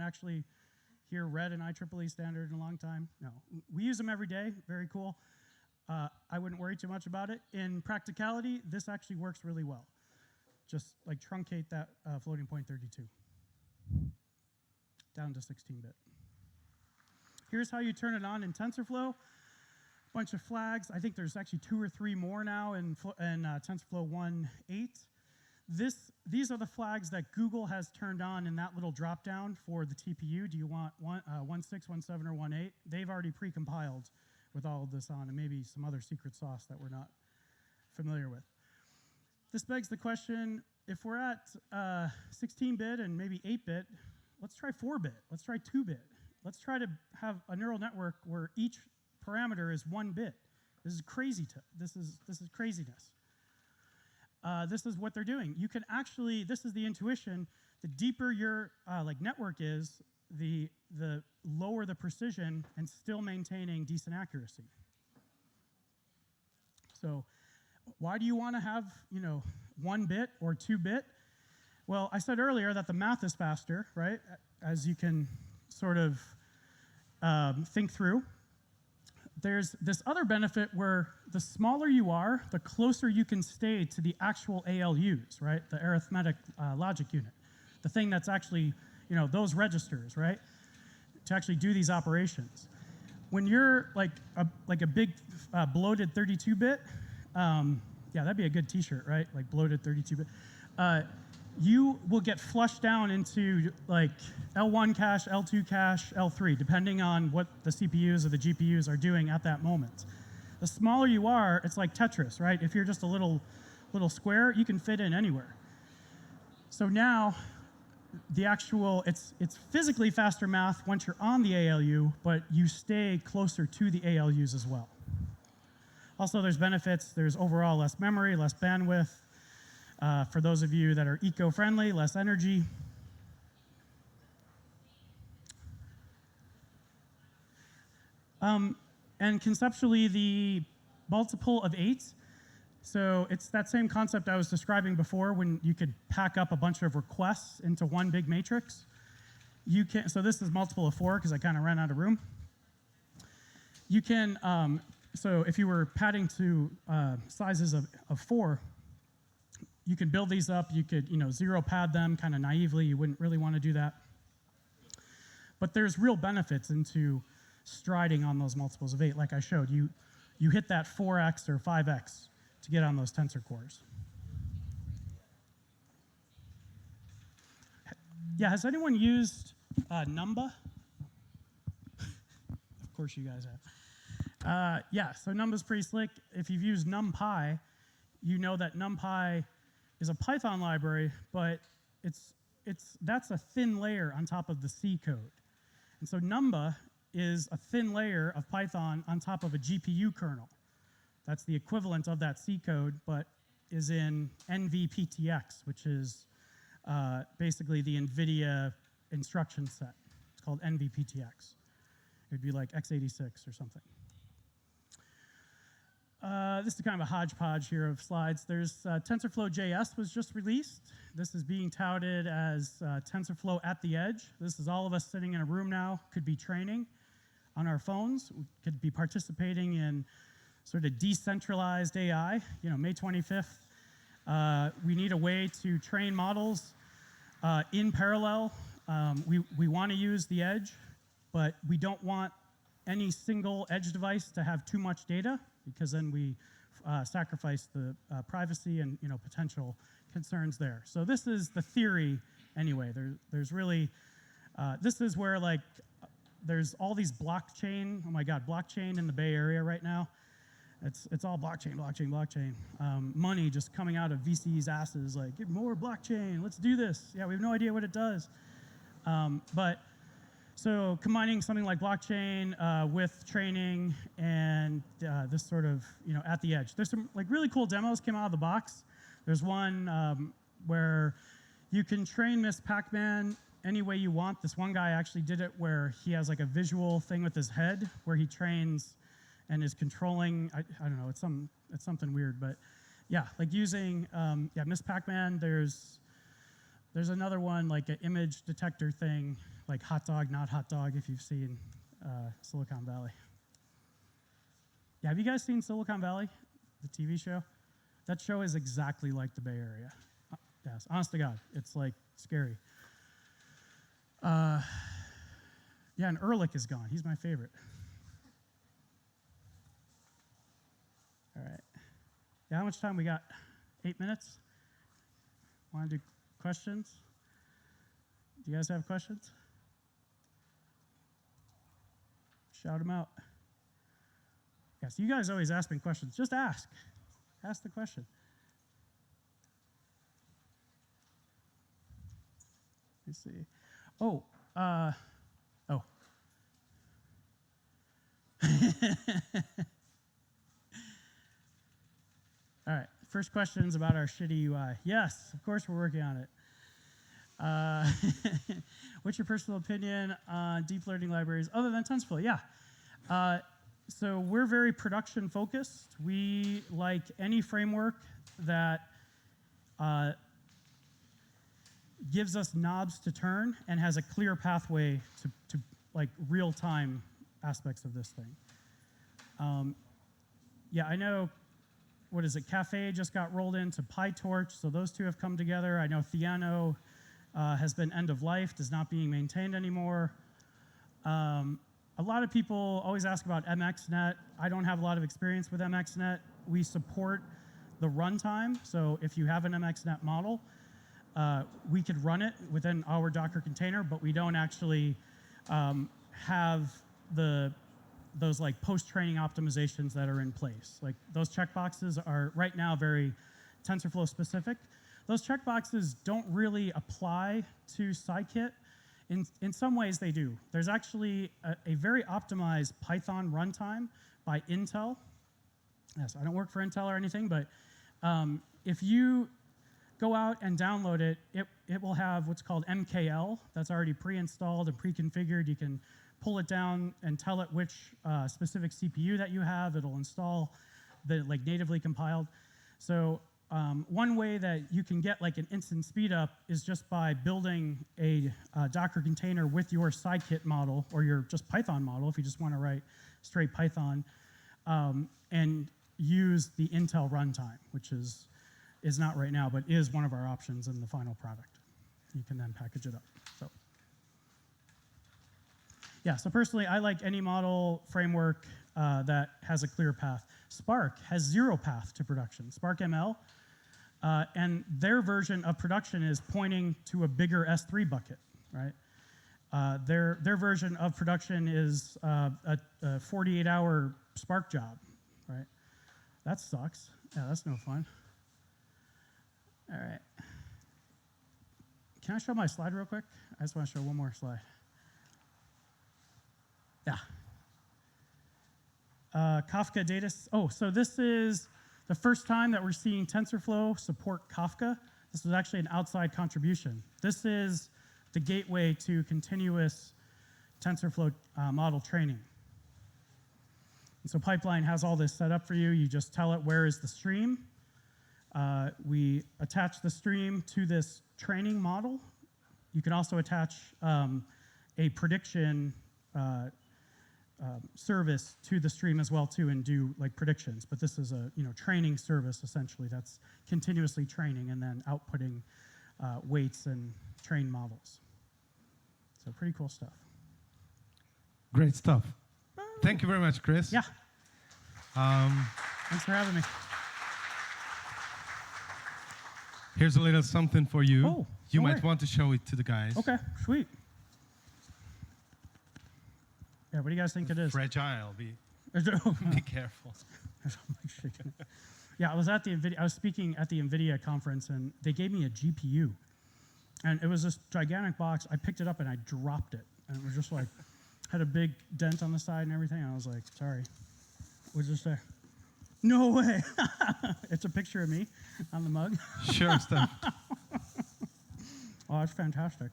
actually here read an IEEE standard in a long time? No. We use them every day. Very cool. I wouldn't worry too much about it. In practicality, this actually works really well. Just like truncate that floating point 32 down to 16-bit. Here's how you turn it on in TensorFlow. Bunch of flags. I think there's actually 2 or 3 more now in TensorFlow 1.8. These are the flags that Google has turned on in that little drop-down for the TPU. Do you want 1.6, 1.7, or 1.8? They've already pre-compiled with all of this on, and maybe some other secret sauce that we're not familiar with. This begs the question, if we're at 16-bit and maybe 8-bit, let's try 4-bit. Let's try 2-bit. Let's try to have a neural network where each parameter is 1 bit. This is crazy. This is craziness. This is what they're doing. You can actually, this is the intuition, the deeper your network is, the lower the precision and still maintaining decent accuracy. So why do you want to have 1 bit or 2 bit? Well, I said earlier that the math is faster, right? As you can sort of think through. There's this other benefit where the smaller you are, the closer you can stay to the actual ALUs, right? The arithmetic logic unit. The thing that's actually, those registers, right? To actually do these operations. When you're like a big bloated 32-bit, yeah, that'd be a good t-shirt, right? Like bloated 32-bit. You will get flushed down into like L1 cache, L2 cache, L3, depending on what the CPUs or the GPUs are doing at that moment. The smaller you are, it's like Tetris, right? If you're just a little square, you can fit in anywhere. So now, it's physically faster math once you're on the ALU, but you stay closer to the ALUs as well. Also, there's benefits. There's overall less memory, less bandwidth. For those of you that are eco-friendly, less energy. And conceptually, the multiple of 8, so it's that same concept I was describing before when you could pack up a bunch of requests into one big matrix. So this is multiple of 4 because I kind of ran out of room. You can, so if you were padding to sizes of 4, you can build these up. You could, zero pad them kind of naively. You wouldn't really want to do that. But there's real benefits into striding on those multiples of 8, like I showed. You hit that 4x or 5x to get on those tensor cores. Yeah, has anyone used Numba? Of course you guys have. Yeah, so Numba's pretty slick. If you've used NumPy, you know that NumPy is a Python library, but that's a thin layer on top of the C code. And so Numba is a thin layer of Python on top of a GPU kernel. That's the equivalent of that C code, but is in NVPTX, which is basically the NVIDIA instruction set. It's called NVPTX. It would be like x86 or something. This is kind of a hodgepodge here of slides. There's TensorFlow JS was just released. This is being touted as TensorFlow at the edge. This is all of us sitting in a room now, could be training on our phones, we could be participating in sort of decentralized AI. May 25th, We need a way to train models in parallel. We want to use the edge, but we don't want any single edge device to have too much data, because then we sacrifice the privacy and potential concerns there. So this is the theory anyway. There's really, this is where there's all these blockchain, oh my God, blockchain in the Bay Area right now. It's all blockchain, blockchain, blockchain. Money just coming out of VC's asses, like, get more blockchain, let's do this. Yeah, we have no idea what it does. So combining something like blockchain with training and this sort of, at the edge. There's some really cool demos came out of the box. There's one where you can train Miss Pac-Man any way you want. This one guy actually did it where he has a visual thing with his head where he trains and is controlling, I don't know, it's something weird, but yeah, using, Miss Pac-Man, there's another one, an image detector thing, like hot dog, not hot dog, if you've seen Silicon Valley. Yeah, have you guys seen Silicon Valley, the TV show? That show is exactly like the Bay Area. Yes, honest to God, it's scary. Yeah, and Ehrlich is gone. He's my favorite. All right. Yeah, how much time we got? 8 minutes? Want to do questions? Do you guys have questions? Shout them out. Yeah, so you guys always ask me questions. Just ask. Ask the question. Let me see. Oh. All right, first question is about our shitty UI. Yes, of course we're working on it. What's your personal opinion on deep learning libraries other than TensorFlow? Yeah, so we're very production focused. We like any framework that gives us knobs to turn and has a clear pathway to real-time aspects of this thing. Yeah, I know. What is it? Caffe just got rolled into PyTorch, so those two have come together. I know Theano has been end of life, is not being maintained anymore. A lot of people always ask about MXNet. I don't have a lot of experience with MXNet. We support the runtime, so if you have an MXNet model, we could run it within our Docker container, but we don't actually have those post-training optimizations that are in place. Those checkboxes are right now very TensorFlow specific. Those checkboxes don't really apply to Scikit. In some ways they do. There's actually a very optimized Python runtime by Intel. Yes, I don't work for Intel or anything, but if you go out and download it, it will have what's called MKL that's already pre-installed and pre-configured. You can pull it down and tell it which specific CPU that you have. It'll install the natively compiled. So one way that you can get an instant speed up is just by building a Docker container with your Scikit model or your just Python model if you just want to write straight Python, and use the Intel runtime, which is not right now, but is one of our options in the final product. You can then package it up. So. Yeah, so personally, I like any model framework that has a clear path. Spark has 0 path to production, Spark ML, and their version of production is pointing to a bigger S3 bucket, right? Their version of production is a 48-hour Spark job, right? That sucks. Yeah, that's no fun. All right. Can I show my slide real quick? I just want to show one more slide. Yeah. Kafka data. Oh, so this is the first time that we're seeing TensorFlow support Kafka. This was actually an outside contribution. This is the gateway to continuous TensorFlow model training. And so Pipeline has all this set up for you. You just tell it where is the stream. We attach the stream to this training model. You can also attach a prediction service to the stream as well too, and do like predictions. But this is a training service essentially that's continuously training and then outputting weights and trained models. So pretty cool stuff. Great stuff. Thank you very much, Chris. Yeah. Thanks for having me. Here's a little something for you. Oh, you all might right. want to show it to the guys. Okay, sweet. Yeah, what do you guys think it is? Fragile. Be careful. Yeah, I was speaking at the NVIDIA conference, and they gave me a GPU. And it was this gigantic box. I picked it up, and I dropped it. And it was just like, had a big dent on the side and everything. I was like, sorry. It was just there. No way. It's a picture of me on the mug. Sure stuff. Oh, that's fantastic.